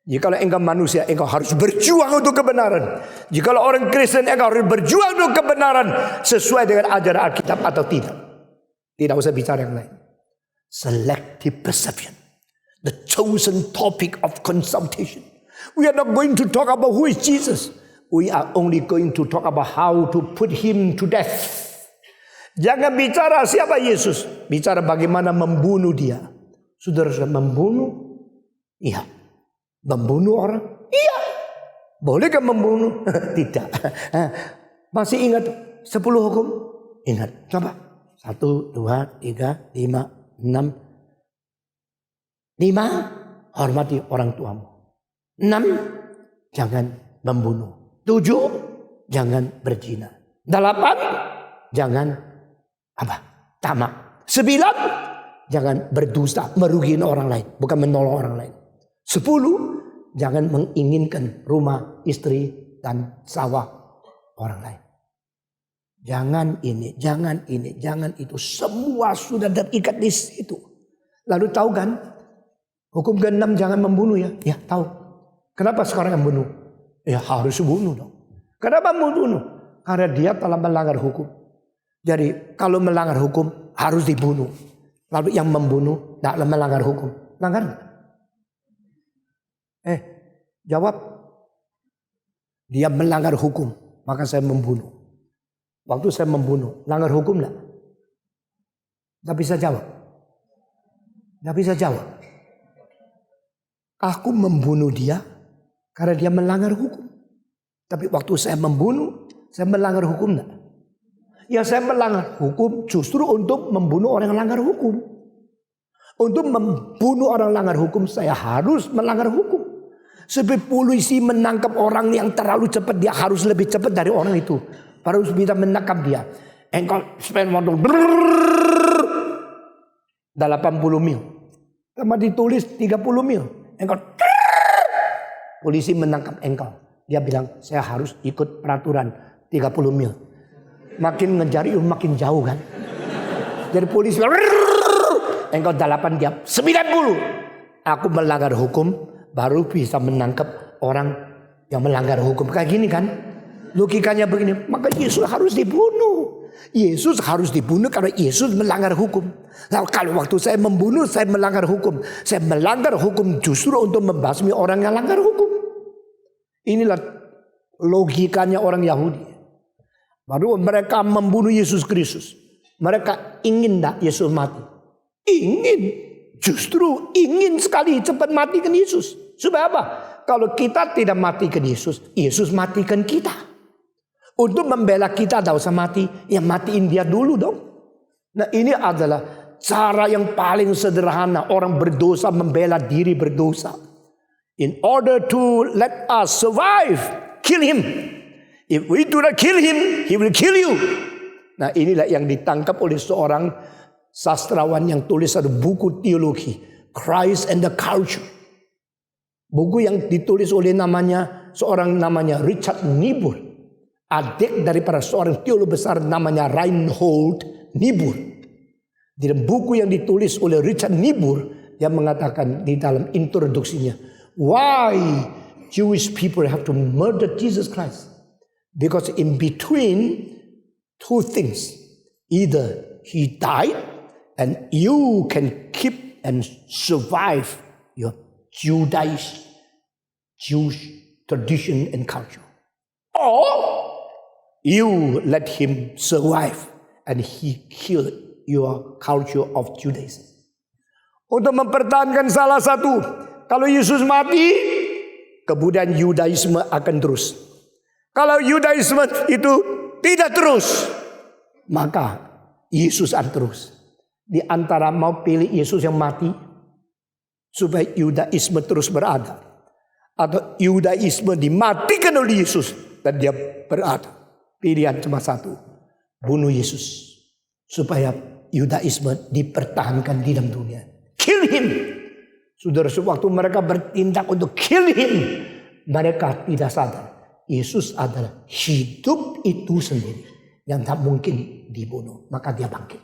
Jika engkau manusia, engkau harus berjuang untuk kebenaran. Jika orang Kristen, engkau harus berjuang untuk kebenaran sesuai dengan ajaran Alkitab atau tidak. Tidak usah bicara yang lain. Selective perception, the chosen topic of consultation. We are not going to talk about who is Jesus. We are only going to talk about how to put him to death. Jangan bicara siapa Yesus, bicara bagaimana membunuh dia. Saudara sudah membunuh? Iya. Membunuh orang? Iya. Bolehkah membunuh? Tidak. Masih ingat 10 hukum? Ingat. Coba. 1, 2, 3, 5, 6. 5. Hormati orang tuamu. 6. Jangan membunuh. 7. Jangan berzina. 8. Jangan tamak. 9. Jangan berdusta, merugikan orang lain, bukan menolong orang lain. 10. Jangan menginginkan rumah, istri, dan sawah orang lain. Jangan ini, jangan ini, jangan itu. Semua sudah terikat di situ. Lalu tahu kan? Hukum ke-6 jangan membunuh ya. Ya tahu. Kenapa sekarang membunuh? Ya harus bunuh dong. Kenapa membunuh? Karena dia telah melanggar hukum. Jadi kalau melanggar hukum harus dibunuh. Lalu yang membunuh tidak melanggar hukum. Langgar nggak? Jawab. Dia melanggar hukum, maka saya membunuh. Waktu saya membunuh, langgar hukum enggak? Tidak bisa jawab. Tidak bisa jawab. Aku membunuh dia karena dia melanggar hukum. Tapi waktu saya membunuh, saya melanggar hukum enggak? Ya saya melanggar hukum justru untuk membunuh orang yang melanggar hukum. Untuk membunuh orang yang melanggar hukum, saya harus melanggar hukum. Sebab polisi menangkap orang yang terlalu cepat, dia harus lebih cepat dari orang itu. Harus bisa menangkap dia. Engkau spend waktu 80 mil. Sama ditulis 30 mil. Engkau polisi menangkap engkau. Dia bilang saya harus ikut peraturan 30 mil. Makin ngejar itu makin jauh kan. Jadi polisi engkau 8 jam, 90. Aku melanggar hukum, baru bisa menangkap orang yang melanggar hukum. Kayak gini kan? Logikanya begini, maka Yesus harus dibunuh. Yesus harus dibunuh karena Yesus melanggar hukum. Lalu kalau waktu saya membunuh, saya melanggar hukum. Saya melanggar hukum justru untuk membasmi orang yang langgar hukum. Inilah logikanya orang Yahudi. Baru mereka membunuh Yesus Kristus. Mereka ingin tak Yesus mati? Ingin. Justru ingin sekali cepat matikan Yesus. Supaya apa? Kalau kita tidak matikan Yesus, Yesus matikan kita. Untuk membela kita tidak usah mati, ya matiin dia dulu dong. Nah ini adalah cara yang paling sederhana orang berdosa membela diri berdosa. In order to let us survive, kill him. If we do not kill him, he will kill you. Nah inilah yang ditangkap oleh seorang sastrawan yang tulis satu buku teologi, Christ and the Culture. Buku yang ditulis oleh seorang namanya Richard Niebuhr. Adik daripada seorang teolog besar namanya Reinhold Niebuhr. Di dalam buku yang ditulis oleh Richard Niebuhr, dia mengatakan di dalam introduksinya, why Jewish people have to murder Jesus Christ? Because in between two things, either he died and you can keep and survive your Jewish tradition and culture, or you let him survive and he killed your culture of Judaism. Untuk mempertahankan salah satu, kalau Yesus mati, kebudayaan Yudaisme akan terus. Kalau Yudaisme itu tidak terus, maka Yesus akan terus. Di antara mau pilih Yesus yang mati supaya Yudaisme terus berada, atau Yudaisme dimatikan oleh Yesus dan dia berada. Pilihan cuma satu, bunuh Yesus supaya Yudaisme dipertahankan di dalam dunia. Kill him. Saudara, sewaktu mereka bertindak untuk kill him, mereka tidak sadar Yesus adalah hidup itu sendiri yang tak mungkin dibunuh, maka dia bangkit.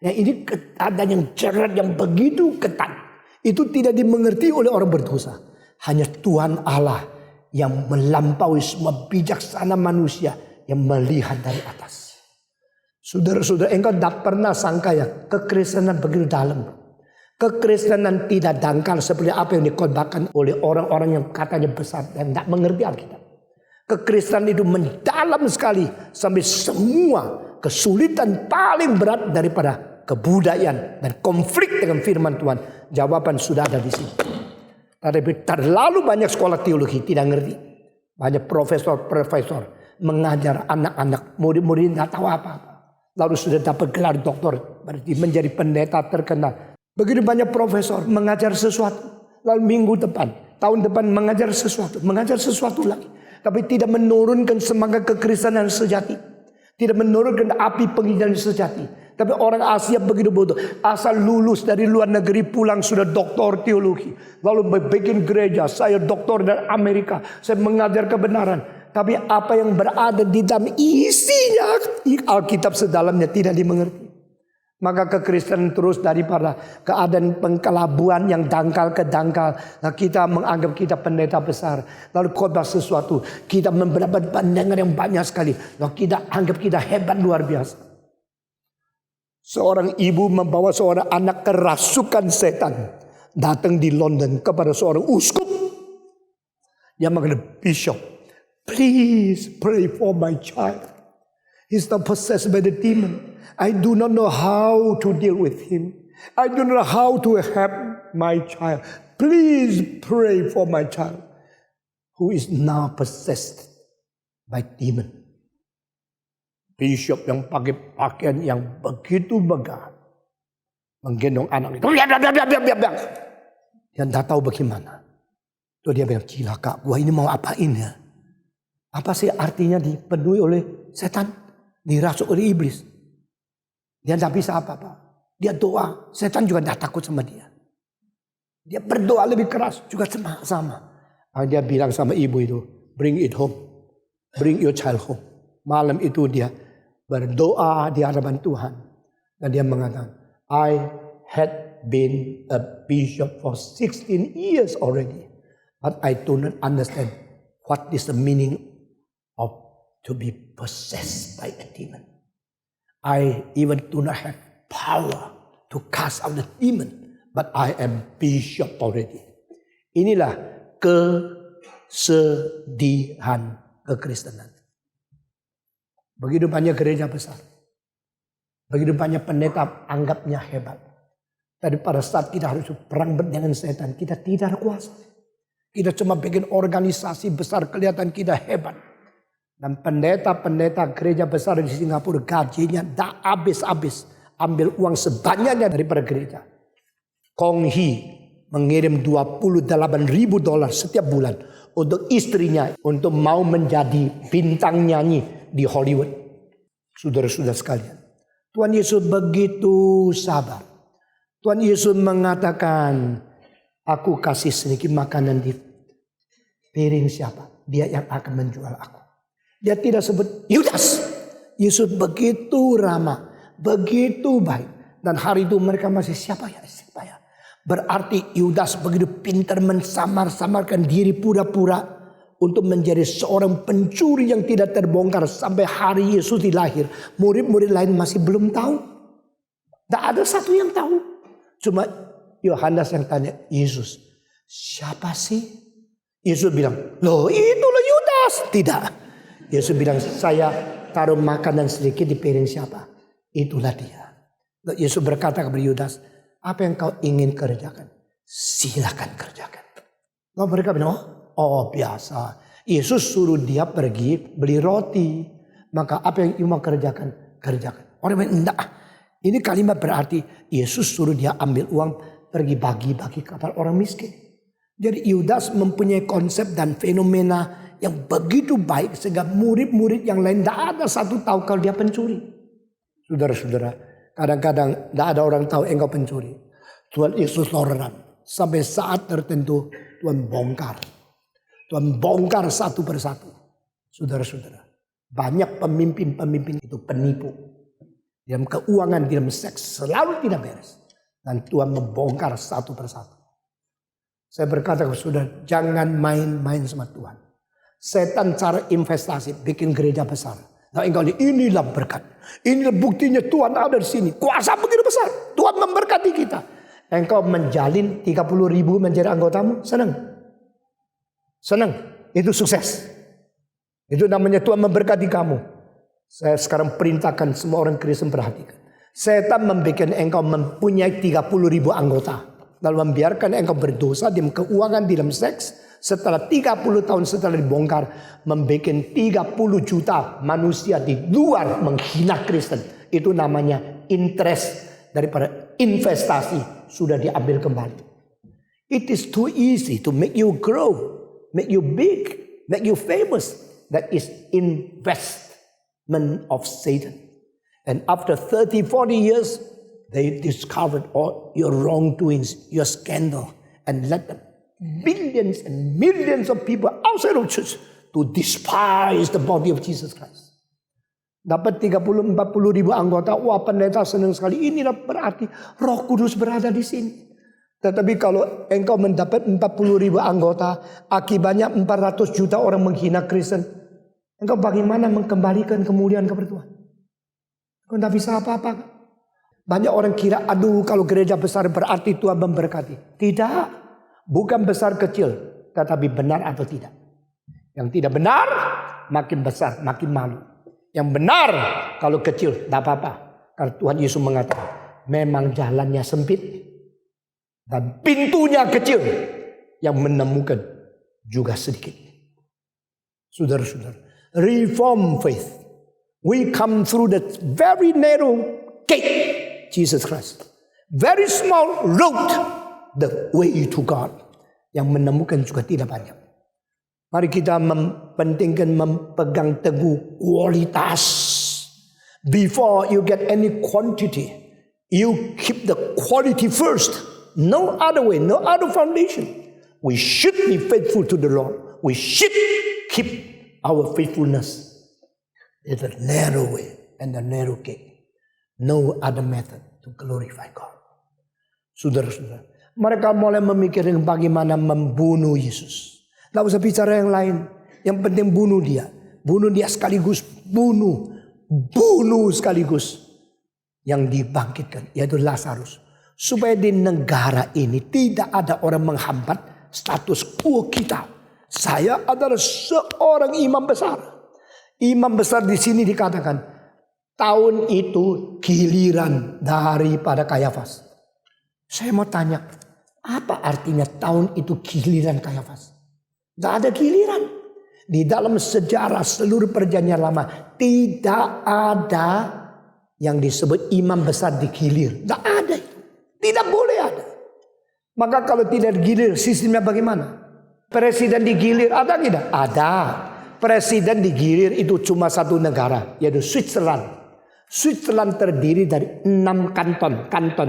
Nah ini keadaan yang cerat yang begitu ketat, itu tidak dimengerti oleh orang berdosa. Hanya Tuhan Allah yang melampaui semua bijaksana manusia yang melihat dari atas. Saudara-saudara, engkau tak pernah sangka ya kekristenan begitu dalam. Kekristenan tidak dangkal seperti apa yang dikhotbahkan oleh orang-orang yang katanya besar dan tak mengerti Alkitab. Kekristenan itu mendalam sekali sampai semua kesulitan paling berat daripada kebudayaan dan konflik dengan firman Tuhan. Jawaban sudah ada di sini. Tapi terlalu banyak sekolah teologi tidak ngerti. Banyak profesor mengajar anak-anak, murid-murid tidak tahu apa-apa. Lalu sudah dapat gelar doktor, berarti menjadi pendeta terkenal. Begitu banyak profesor mengajar sesuatu. Lalu minggu depan, tahun depan mengajar sesuatu lagi. Tapi tidak menurunkan semangat kekristenan sejati. Tidak menurunkan api penginjilan sejati. Tapi orang Asia begitu bodoh. Asal lulus dari luar negeri pulang sudah doktor teologi. Lalu bikin gereja. Saya doktor dari Amerika. Saya mengajar kebenaran. Tapi apa yang berada di dalam isinya Alkitab sedalamnya tidak dimengerti. Maka kekristenan terus daripada keadaan pengkelabuan yang dangkal ke dangkal. Nah, kita menganggap kita pendeta besar. Lalu khotbah sesuatu. Kita mendapat pandangan yang banyak sekali. Lalu kita anggap kita hebat luar biasa. Seorang ibu membawa seorang anak kerasukan setan. Datang di London kepada seorang uskup. Dia mengatakan, Bishop, please pray for my child. He's not possessed by the demon. I do not know how to deal with him. I do not know how to help my child. Please pray for my child who is now possessed by demon. Bishop yang pakai pakaian yang begitu megah menggendong anak itu. Dia tidak tahu bagaimana. Tuh dia bilang, cilaka, gua ini mau apain ya? Apa sih artinya dipenuhi oleh setan? Dirasuk oleh iblis. Dia tidak bisa apa-apa. Dia doa. Setan juga tidak takut sama dia. Dia berdoa lebih keras. Juga sama. Dia bilang sama ibu itu. Bring it home. Bring your child home. Malam itu dia berdoa di hadapan Tuhan. Dan dia mengatakan. I had been a bishop for 16 years already. But I do not understand what is the meaning of to be possessed by a demon. I even do not have power to cast out the demon, but I am bishop already. Inilah kesedihan kekristenan. Begitu banyak gereja besar. Begitu banyak pendeta anggapnya hebat. Tapi pada saat kita harus perang dengan setan, kita tidak ada kuasa. Kita cuma bikin organisasi besar, kelihatan kita hebat. Dan pendeta-pendeta gereja besar di Singapura gajinya tak habis-habis. Ambil uang sebanyaknya daripada gereja. Kong Hee mengirim $28,000 setiap bulan untuk istrinya untuk mau menjadi bintang nyanyi di Hollywood. Saudara-saudara sekalian, Tuhan Yesus begitu sabar. Tuhan Yesus mengatakan, aku kasih sedikit makanan di piring siapa? Dia yang akan menjual aku. Dia tidak sebut Yudas. Yesus begitu ramah, begitu baik. Dan hari itu mereka masih siapa ya? Berarti Yudas begitu pintar mensamar-samarkan diri pura-pura untuk menjadi seorang pencuri yang tidak terbongkar sampai hari Yesus dilahir. Murid-murid lain masih belum tahu. Tidak ada satu yang tahu. Cuma Yohanes yang tanya, Yesus, siapa sih? Yesus bilang, loh itulah Yudas. Tidak. Yesus bilang, saya taruh makanan sedikit di piring siapa? Itulah dia. Yesus berkata kepada Yudas, apa yang kau ingin kerjakan? Silakan kerjakan. Lalu mereka bilang, oh biasa. Yesus suruh dia pergi beli roti. Maka apa yang mau kerjakan? Kerjakan. Orang bilang, enggak. Ini kalimat berarti Yesus suruh dia ambil uang pergi bagi-bagi kepada orang miskin. Jadi Yudas mempunyai konsep dan fenomena yang begitu baik sehingga murid-murid yang lain tidak ada satu tahu kalau dia pencuri. Saudara-saudara, kadang-kadang tidak ada orang tahu engkau pencuri. Tuhan Yesus toleran. Sampai saat tertentu Tuhan bongkar. Tuhan bongkar satu persatu. Saudara-saudara, banyak pemimpin-pemimpin itu penipu. Dalam keuangan, dalam seks selalu tidak beres. Dan Tuhan membongkar satu persatu. Saya berkata kepada saudara, jangan main-main sama Tuhan. Setan cara investasi, bikin gereja besar. Nah engkau inilah berkat. Inilah buktinya Tuhan ada di sini. Kuasa begitu besar. Tuhan memberkati kita. Engkau menjalin 30.000 menjadi anggotamu. Senang. Senang. Itu sukses. Itu namanya Tuhan memberkati kamu. Saya sekarang perintahkan semua orang Kristen perhatikan. Setan membuat engkau mempunyai 30.000 anggota. Lalu membiarkan engkau berdosa dalam keuangan, dalam seks. Setelah 30 tahun setelah dibongkar, membuat 30 juta manusia di luar menghina Kristen. Itu namanya interest daripada investasi sudah diambil kembali. It is too easy to make you grow, make you big, make you famous. That is investment of Satan. And after 30, 40 years, they discovered all your wrongdoings, your scandal, and let them millions and millions of people outside of church to despise the body of Jesus Christ. Dapat 30-40 ribu anggota, wah pendeta senang sekali. Inilah berarti Roh Kudus berada di sini. Tetapi kalau engkau mendapat 40 ribu anggota, akibatnya 400 juta orang menghina Kristen, engkau bagaimana mengembalikan kemuliaan kepada Tuhan? Engkau tidak bisa apa-apa. Banyak orang kira, aduh kalau gereja besar berarti Tuhan memberkati. Tidak. Bukan besar kecil, tetapi benar atau tidak. Yang tidak benar, makin besar, makin malu. Yang benar, kalau kecil, tidak apa-apa. Karena Tuhan Yesus mengatakan, memang jalannya sempit. Dan pintunya kecil, yang menemukan juga sedikit. Saudara-saudara, reform faith. We come through the very narrow gate, Jesus Christ. Very small road. The way to God. Yang menemukan juga tidak banyak. Mari kita mempentingkan mempegang teguh kualitas. Before you get any quantity, you keep the quality first. No other way, no other foundation. We should be faithful to the Lord. We should keep our faithfulness. It's a narrow way and a narrow gate. No other method to glorify God. Saudara-saudara, mereka mulai memikirkan bagaimana membunuh Yesus. Tidak usah bicara yang lain. Yang penting bunuh dia. Bunuh dia sekaligus. Bunuh sekaligus. Yang dibangkitkan, yaitu Lazarus. Supaya di negara ini tidak ada orang menghambat status quo kita. Saya adalah seorang imam besar. Imam besar di sini dikatakan, tahun itu giliran daripada Kayafas. Saya mau tanya, apa artinya tahun itu giliran Kayafas? Tidak ada giliran. Di dalam sejarah seluruh perjanjian lama tidak ada yang disebut imam besar digilir. Tidak ada itu. Tidak boleh ada. Maka kalau tidak digilir, sistemnya bagaimana? Presiden digilir ada tidak? Ada. Presiden digilir itu cuma satu negara, yaitu Switzerland. Switzerland terdiri dari 6 kanton. 6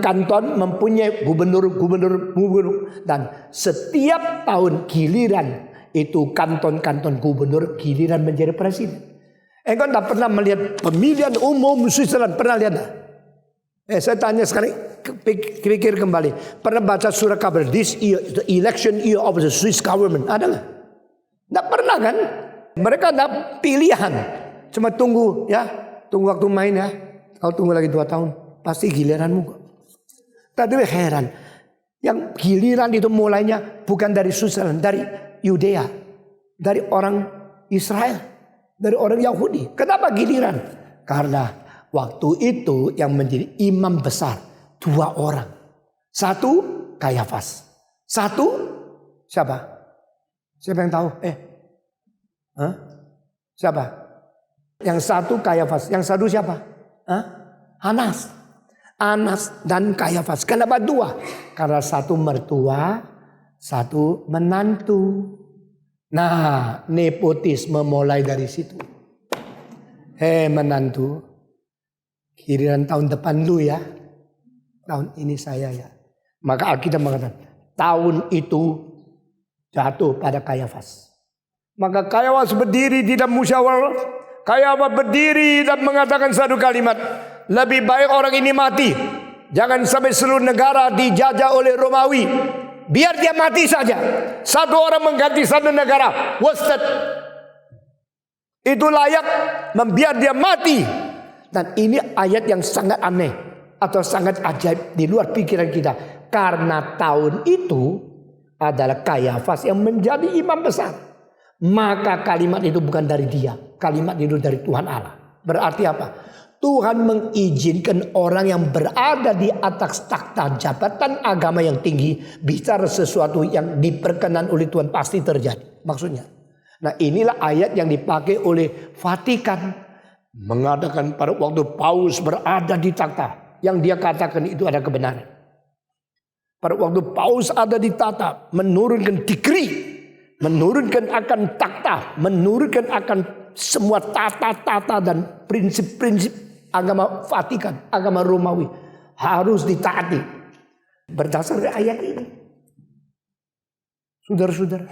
kanton mempunyai gubernur. Dan setiap tahun giliran itu kanton-kanton gubernur giliran menjadi presiden. Engkau tidak pernah melihat pemilihan umum Switzerland? Pernah lihat? Saya tanya sekarang, pikir kembali. Pernah baca surat kabar, this year, the election year of the Swiss government? Ada nggak? Tidak pernah kan? Mereka ada pilihan. Cuma tunggu ya. Tunggu waktu main ya. Kau tunggu lagi 2 tahun. Pasti giliranmu. Tadi heran. Yang giliran itu mulainya bukan dari Switzerland. Dari Yudea. Dari orang Israel. Dari orang Yahudi. Kenapa giliran? Karena waktu itu yang menjadi imam besar 2 orang. 1 Kayafas. 1 siapa? Siapa yang tahu? Siapa? Yang 1 Kayafas. Yang 1 siapa? Anas dan Kayafas. Kenapa 2? Karena 1 mertua, 1 menantu. Nah, nepotisme mulai dari situ. Menantu, giliran tahun depan lu ya. Tahun ini saya ya. Maka Alkitab mengatakan, tahun itu jatuh pada Kayafas. Maka Kayafas berdiri di dalam musyawarah. Kayafas berdiri dan mengatakan satu kalimat. Lebih baik orang ini mati. Jangan sampai seluruh negara dijajah oleh Romawi. Biar dia mati saja. 1 orang mengganti 1 negara. Wasted. Itu layak membiar dia mati. Dan ini ayat yang sangat aneh. Atau sangat ajaib di luar pikiran kita. Karena tahun itu adalah Kayafas yang menjadi imam besar. Maka kalimat itu bukan dari dia. Kalimat itu dari Tuhan Allah. Berarti apa? Tuhan mengizinkan orang yang berada di atas takhta jabatan agama yang tinggi bicara sesuatu yang diperkenan oleh Tuhan pasti terjadi. Maksudnya. Nah, inilah ayat yang dipakai oleh Vatikan. Mengatakan pada waktu Paus berada di takhta. Yang dia katakan itu ada kebenaran. Pada waktu Paus ada di takhta. Menurunkan decree. Menurunkan akan takhta. Menurunkan akan semua tata-tata dan prinsip-prinsip agama Vatikan, agama Romawi harus ditaati berdasarkan ayat ini. Saudara-saudara,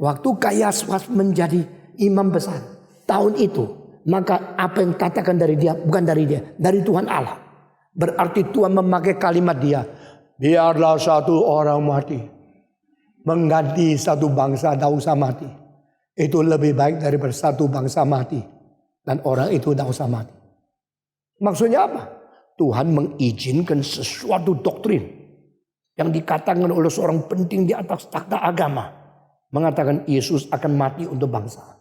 waktu Kayafas menjadi imam besar tahun itu, maka apa yang katakan dari dia bukan dari dia, dari Tuhan Allah. Berarti Tuhan memakai kalimat dia, biarlah 1 orang mati mengganti 1 bangsa tidak usah mati. Itu lebih baik daripada 1 bangsa mati dan orang itu tidak usah mati. Maksudnya apa? Tuhan mengizinkan sesuatu doktrin yang dikatakan oleh seorang penting di atas takhta agama. Mengatakan Yesus akan mati untuk bangsa.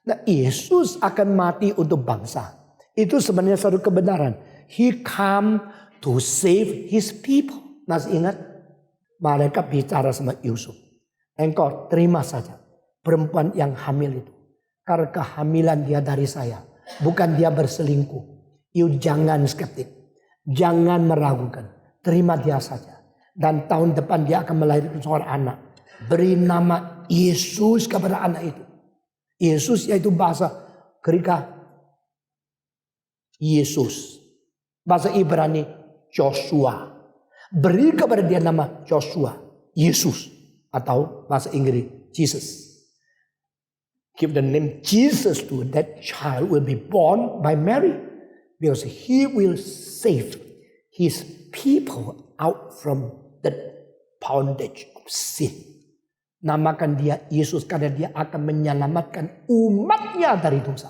Nah, Yesus akan mati untuk bangsa. Itu sebenarnya satu kebenaran. He come to save his people. Masih ingat? Mereka bicara sama Yusuf. Engkau terima saja perempuan yang hamil itu. Karena kehamilan dia dari saya. Bukan dia berselingkuh. You jangan skeptik. Jangan meragukan. Terima dia saja. Dan tahun depan dia akan melahirkan seorang anak. Beri nama Yesus kepada anak itu. Yesus yaitu bahasa Greka. Yesus. Bahasa Ibrani Joshua. Beri kepada dia nama Joshua. Yesus. Atau bahasa Inggris Jesus. Give the name Jesus to that child will be born by Mary. Because He will save His people out from the bondage of sin. Namakan Dia Yesus karena Dia akan menyelamatkan umatnya dari dosa.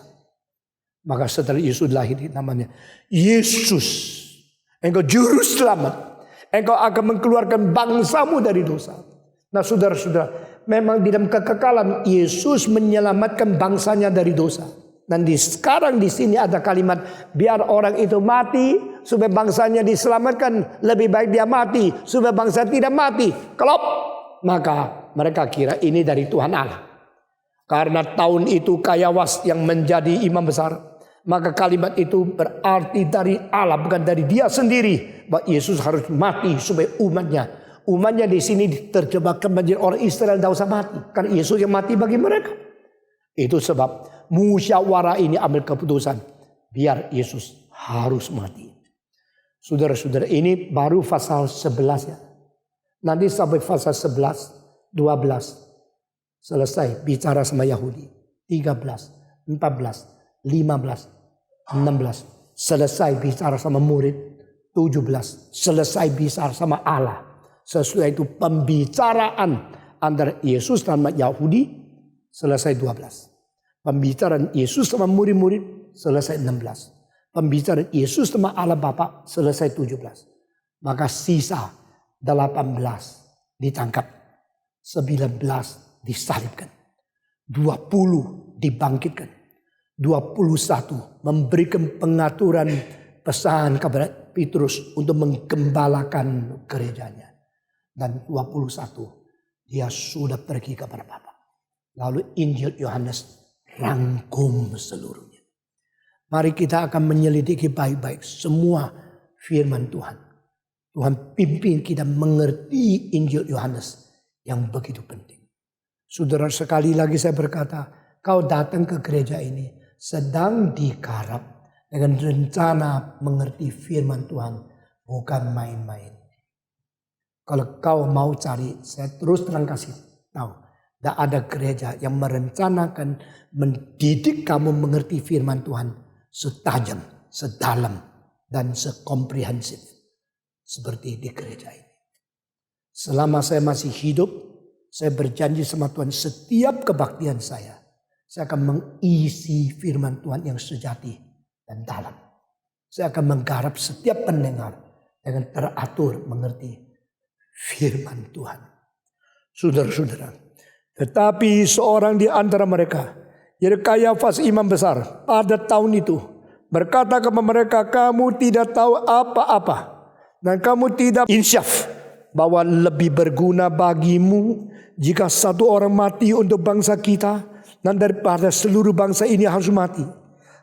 Maka setelah Yesus lahir namanya Yesus. Engkau juru selamat. Engkau akan mengeluarkan bangsamu dari dosa. Nah saudara-saudara, memang di dalam kekekalan Yesus menyelamatkan bangsanya dari dosa. Dan sekarang di sini ada kalimat, biar orang itu mati supaya bangsanya diselamatkan, lebih baik dia mati supaya bangsa tidak mati. Kelop, maka mereka kira ini dari Tuhan Allah. Karena tahun itu Kayawas yang menjadi imam besar. Maka kalimat itu berarti dari Allah, bukan dari dia sendiri. Bahwa Yesus harus mati supaya umatnya di sini diterjemahkan menjadi orang Israel tidak usah mati. Karena Yesus yang mati bagi mereka. Itu sebab musyawarah ini ambil keputusan. Biar Yesus harus mati. Saudara-saudara, ini baru pasal 11 ya. Nanti sampai pasal 11, 12. Selesai bicara sama Yahudi. 13, 14, 15, 16. Selesai bicara sama murid. 17. Selesai bicara sama Allah. Sesudah itu pembicaraan antara Yesus dan Yahudi. Selesai 12. Pembicaraan Yesus sama murid-murid. Selesai 16. Pembicaraan Yesus sama Allah Bapa. Selesai 17. Maka sisa 18 ditangkap. 19 disalibkan. 20 dibangkitkan. 21 memberikan pengaturan pesan kepada Petrus untuk menggembalakan gerejanya. Dan 21 dia sudah pergi kepada Bapa. Lalu Injil Yohanes rangkum seluruhnya. Mari kita akan menyelidiki baik-baik semua firman Tuhan. Tuhan pimpin kita mengerti Injil Yohanes yang begitu penting. Saudara, sekali lagi saya berkata, kau datang ke gereja ini sedang digarap dengan rencana mengerti firman Tuhan, bukan main-main. Kalau kau mau cari, saya terus terang kasih tahu, tidak ada gereja yang merencanakan mendidik kamu mengerti firman Tuhan setajam, sedalam, dan sekomprehensif seperti di gereja ini. Selama saya masih hidup, saya berjanji sama Tuhan setiap kebaktian saya akan mengisi firman Tuhan yang sejati dan dalam. Saya akan menggarap setiap pendengar dengan teratur mengerti firman Tuhan. Saudara-saudara, tetapi seorang di antara mereka, yaitu Kayafas imam besar, pada tahun itu berkata kepada mereka, kamu tidak tahu apa-apa dan kamu tidak insyaf bahwa lebih berguna bagimu jika satu orang mati untuk bangsa kita dan daripada seluruh bangsa ini harus mati.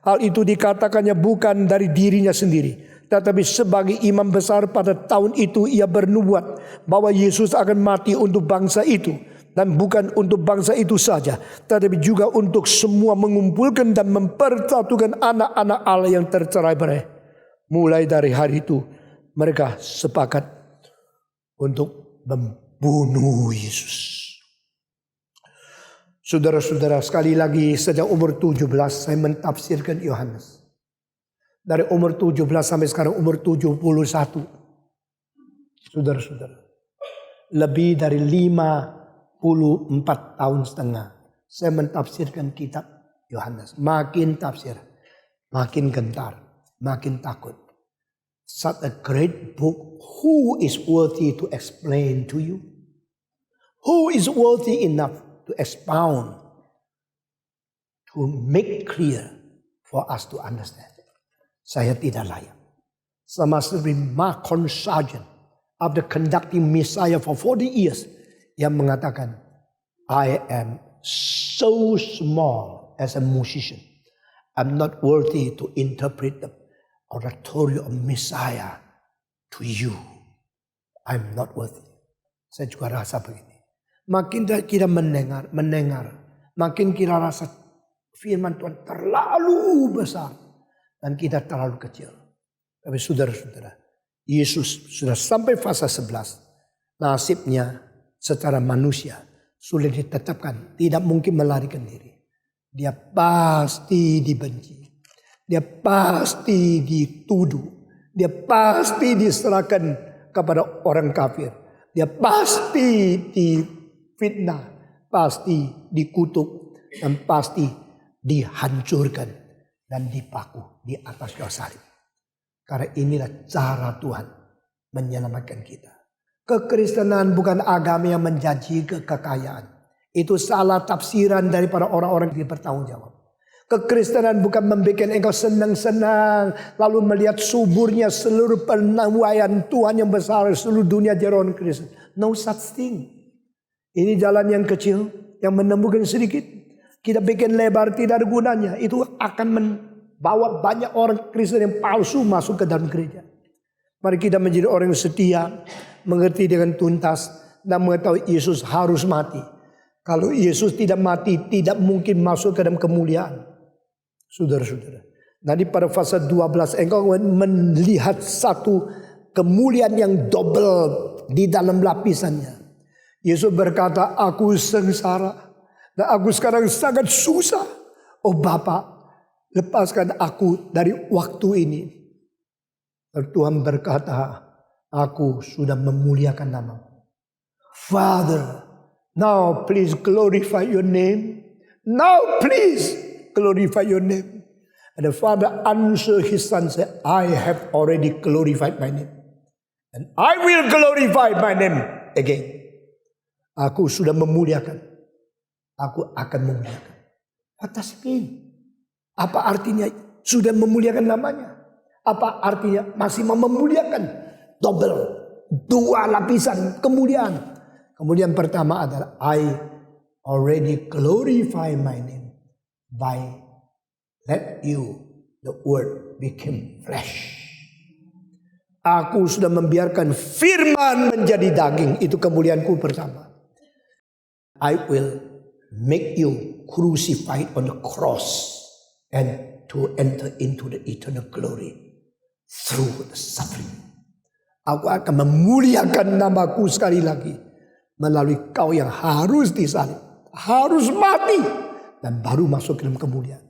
Hal itu dikatakannya bukan dari dirinya sendiri, tetapi sebagai imam besar pada tahun itu ia bernubuat bahwa Yesus akan mati untuk bangsa itu. Dan bukan untuk bangsa itu saja, tetapi juga untuk semua, mengumpulkan dan mempersatukan anak-anak Allah yang tercerai-berai. Mulai dari hari itu mereka sepakat untuk membunuh Yesus. Saudara-saudara, sekali lagi sejak umur 17 saya mentafsirkan Yohanes. Dari umur 17 sampai sekarang umur 71. Saudara-saudara, lebih dari 54 tahun setengah saya mentafsirkan kitab Yohanes. Makin tafsir, makin gentar, makin takut. Such a great book. Who is worthy to explain to you? Who is worthy enough to expound, to make clear for us to understand? Saya tidak layak. Sama seperti Macon Sargent, after conducting Messiah for 40 years, yang mengatakan, I am so small as a musician. I'm not worthy to interpret the oratory of Messiah to you. I'm not worthy. Saya juga rasa begini. Makin kita mendengar, makin kita rasa firman Tuhan terlalu besar dan kita terlalu kecil. Tapi saudara-saudara, Yesus sudah sampai fase 11. Nasibnya secara manusia sulit ditetapkan, tidak mungkin melarikan diri. Dia pasti dibenci. dia pasti dituduh, dia pasti diserahkan kepada orang kafir, dia pasti difitnah, pasti dikutuk, dan pasti dihancurkan dan dipaku di atas kayu salib. Karena inilah cara Tuhan menyelamatkan kita. Kekristenan bukan agama yang menjanji kekayaan. Itu salah tafsiran daripada orang-orang yang bertanggung jawab. Kekristenan bukan membuat engkau senang-senang, lalu melihat suburnya seluruh penawayan Tuhan yang besar, seluruh dunia di orang Kristen. No such thing. Ini jalan yang kecil, yang menemukan sedikit. Kita bikin lebar, tidak ada gunanya. Itu akan membawa banyak orang Kristen yang palsu masuk ke dalam gereja. Mari kita menjadi orang yang setia, mengerti dengan tuntas, dan mengetahui Yesus harus mati. Kalau Yesus tidak mati, tidak mungkin masuk ke dalam kemuliaan. Saudara-saudara. Nanti pada fase 12 engkau melihat satu kemuliaan yang double di dalam lapisannya. Yesus berkata, aku sengsara dan aku sekarang sangat susah. Oh Bapa, lepaskan aku dari waktu ini. Dan Tuhan berkata, aku sudah memuliakan namamu. Father, now please glorify your name. Now please glorify your name. And the Father answered his son, said, I have already glorified my name. And I will glorify my name again. Aku sudah memuliakan. Aku akan memuliakan. What does it mean? Apa artinya sudah memuliakan namanya? Apa artinya masih mau memuliakan? Double. Dua lapisan kemuliaan. Kemudian pertama adalah I already glorify my name. By let you, the word became flesh. Aku sudah membiarkan firman menjadi daging. Itu kemuliaanku pertama. I will make you crucified on the cross and to enter into the eternal glory through the suffering. Aku akan memuliakan namaku sekali lagi melalui kau yang harus disalib, harus mati. Dan baru masuk ke dalam kemuliaan.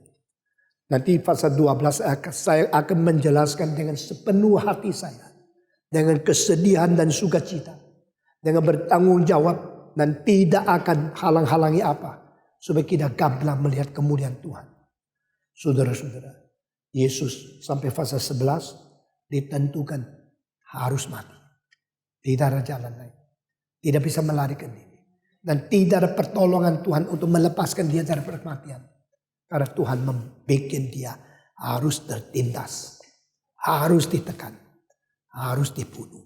Nanti pasal 12 saya akan menjelaskan dengan sepenuh hati saya. Dengan kesedihan dan sukacita. Dengan bertanggung jawab. Dan tidak akan halang-halangi apa. Supaya kita gamblang melihat kemuliaan Tuhan. Saudara-saudara. Yesus sampai fase 11 ditentukan harus mati. Tidak ada jalan lain. Tidak bisa melarikan diri. Dan tidak ada pertolongan Tuhan untuk melepaskan dia dari kematian. Karena Tuhan membuat dia harus tertindas. Harus ditekan. Harus dibunuh.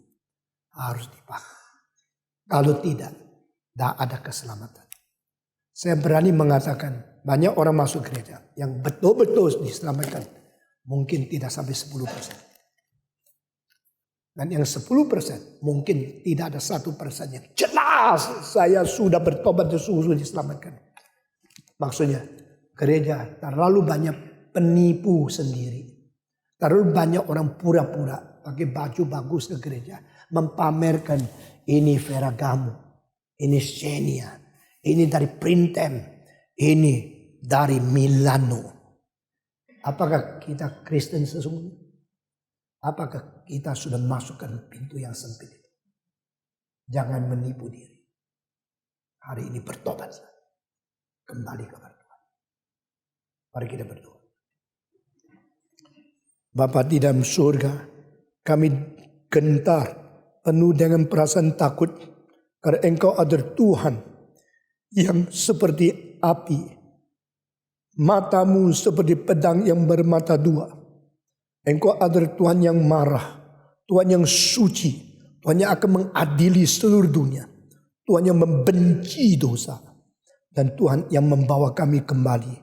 Harus dipaksa. Kalau tidak ada keselamatan. Saya berani mengatakan banyak orang masuk gereja yang betul-betul diselamatkan. Mungkin tidak sampai 10%. Dan yang 10% mungkin tidak ada 1% yang jelas saya sudah bertobat dan sudah diselamatkan. Maksudnya gereja terlalu banyak penipu sendiri. Terlalu banyak orang pura-pura pakai baju bagus ke gereja. Mempamerkan ini Ferragamo, ini Xenia, ini dari Printemps, ini dari Milano. Apakah kita Kristen sesungguhnya? Apakah kita sudah masukkan pintu yang sempit itu? Jangan menipu diri. Hari ini bertobat. Kembali kepada Tuhan. Mari kita berdoa. Bapa di dalam surga, kami gentar, penuh dengan perasaan takut. Karena Engkau adalah Tuhan yang seperti api. Matamu seperti pedang yang bermata dua. Engkau adalah Tuhan yang marah, Tuhan yang suci, Tuhan yang akan mengadili seluruh dunia, Tuhan yang membenci dosa, dan Tuhan yang membawa kami kembali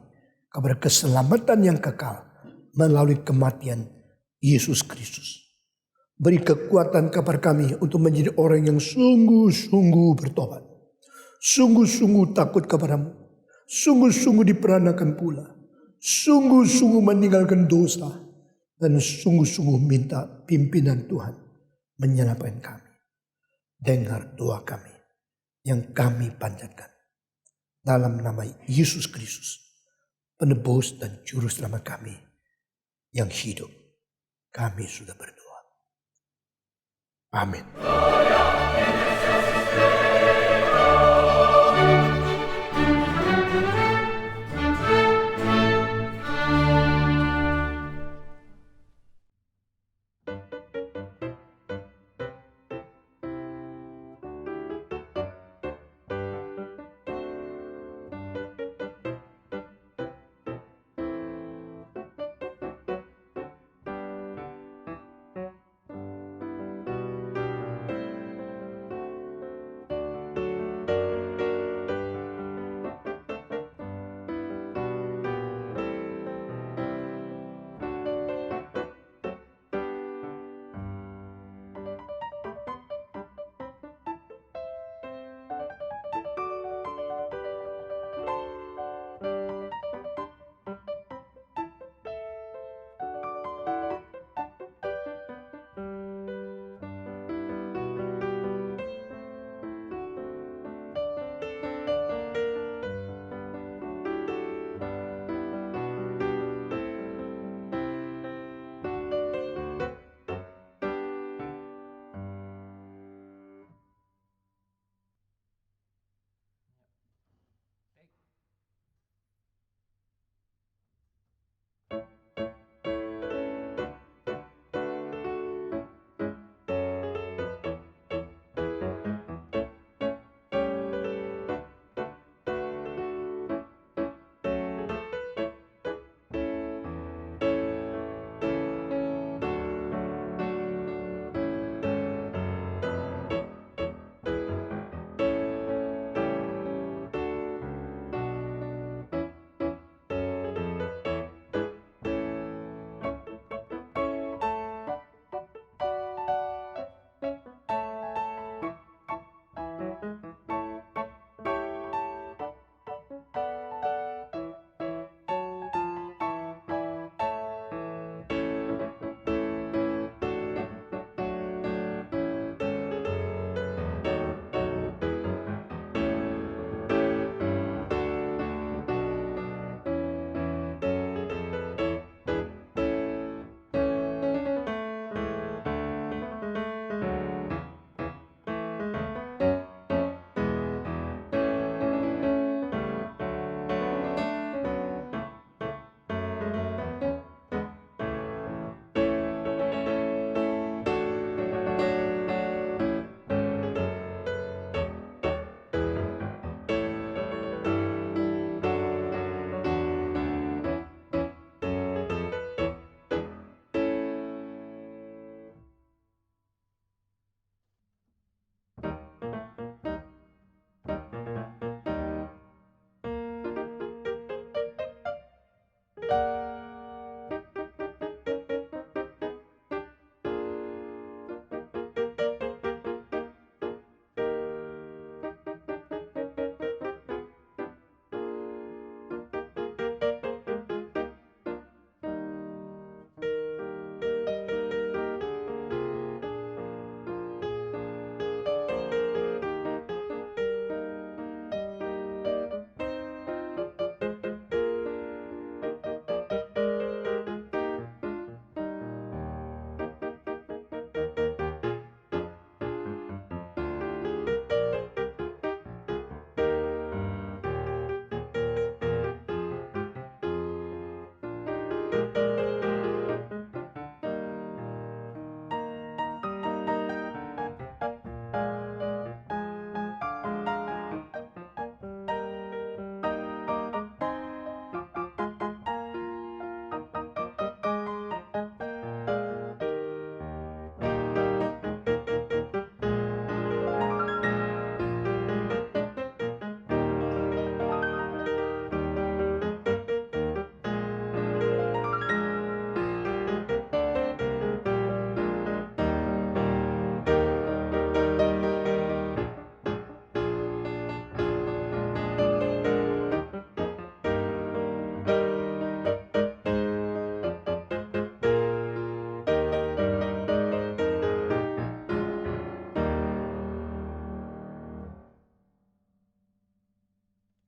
kepada keselamatan yang kekal melalui kematian Yesus Kristus. Beri kekuatan kepada kami untuk menjadi orang yang sungguh-sungguh bertobat, sungguh-sungguh takut kepadamu, sungguh-sungguh diperanakan pula, sungguh-sungguh meninggalkan dosa, dan sungguh-sungguh minta pimpinan Tuhan menyelamatkan kami. Dengar doa kami yang kami panjatkan dalam nama Yesus Kristus, penebus dan juru selamat kami. yang hidup. Kami sudah berdoa. Amin.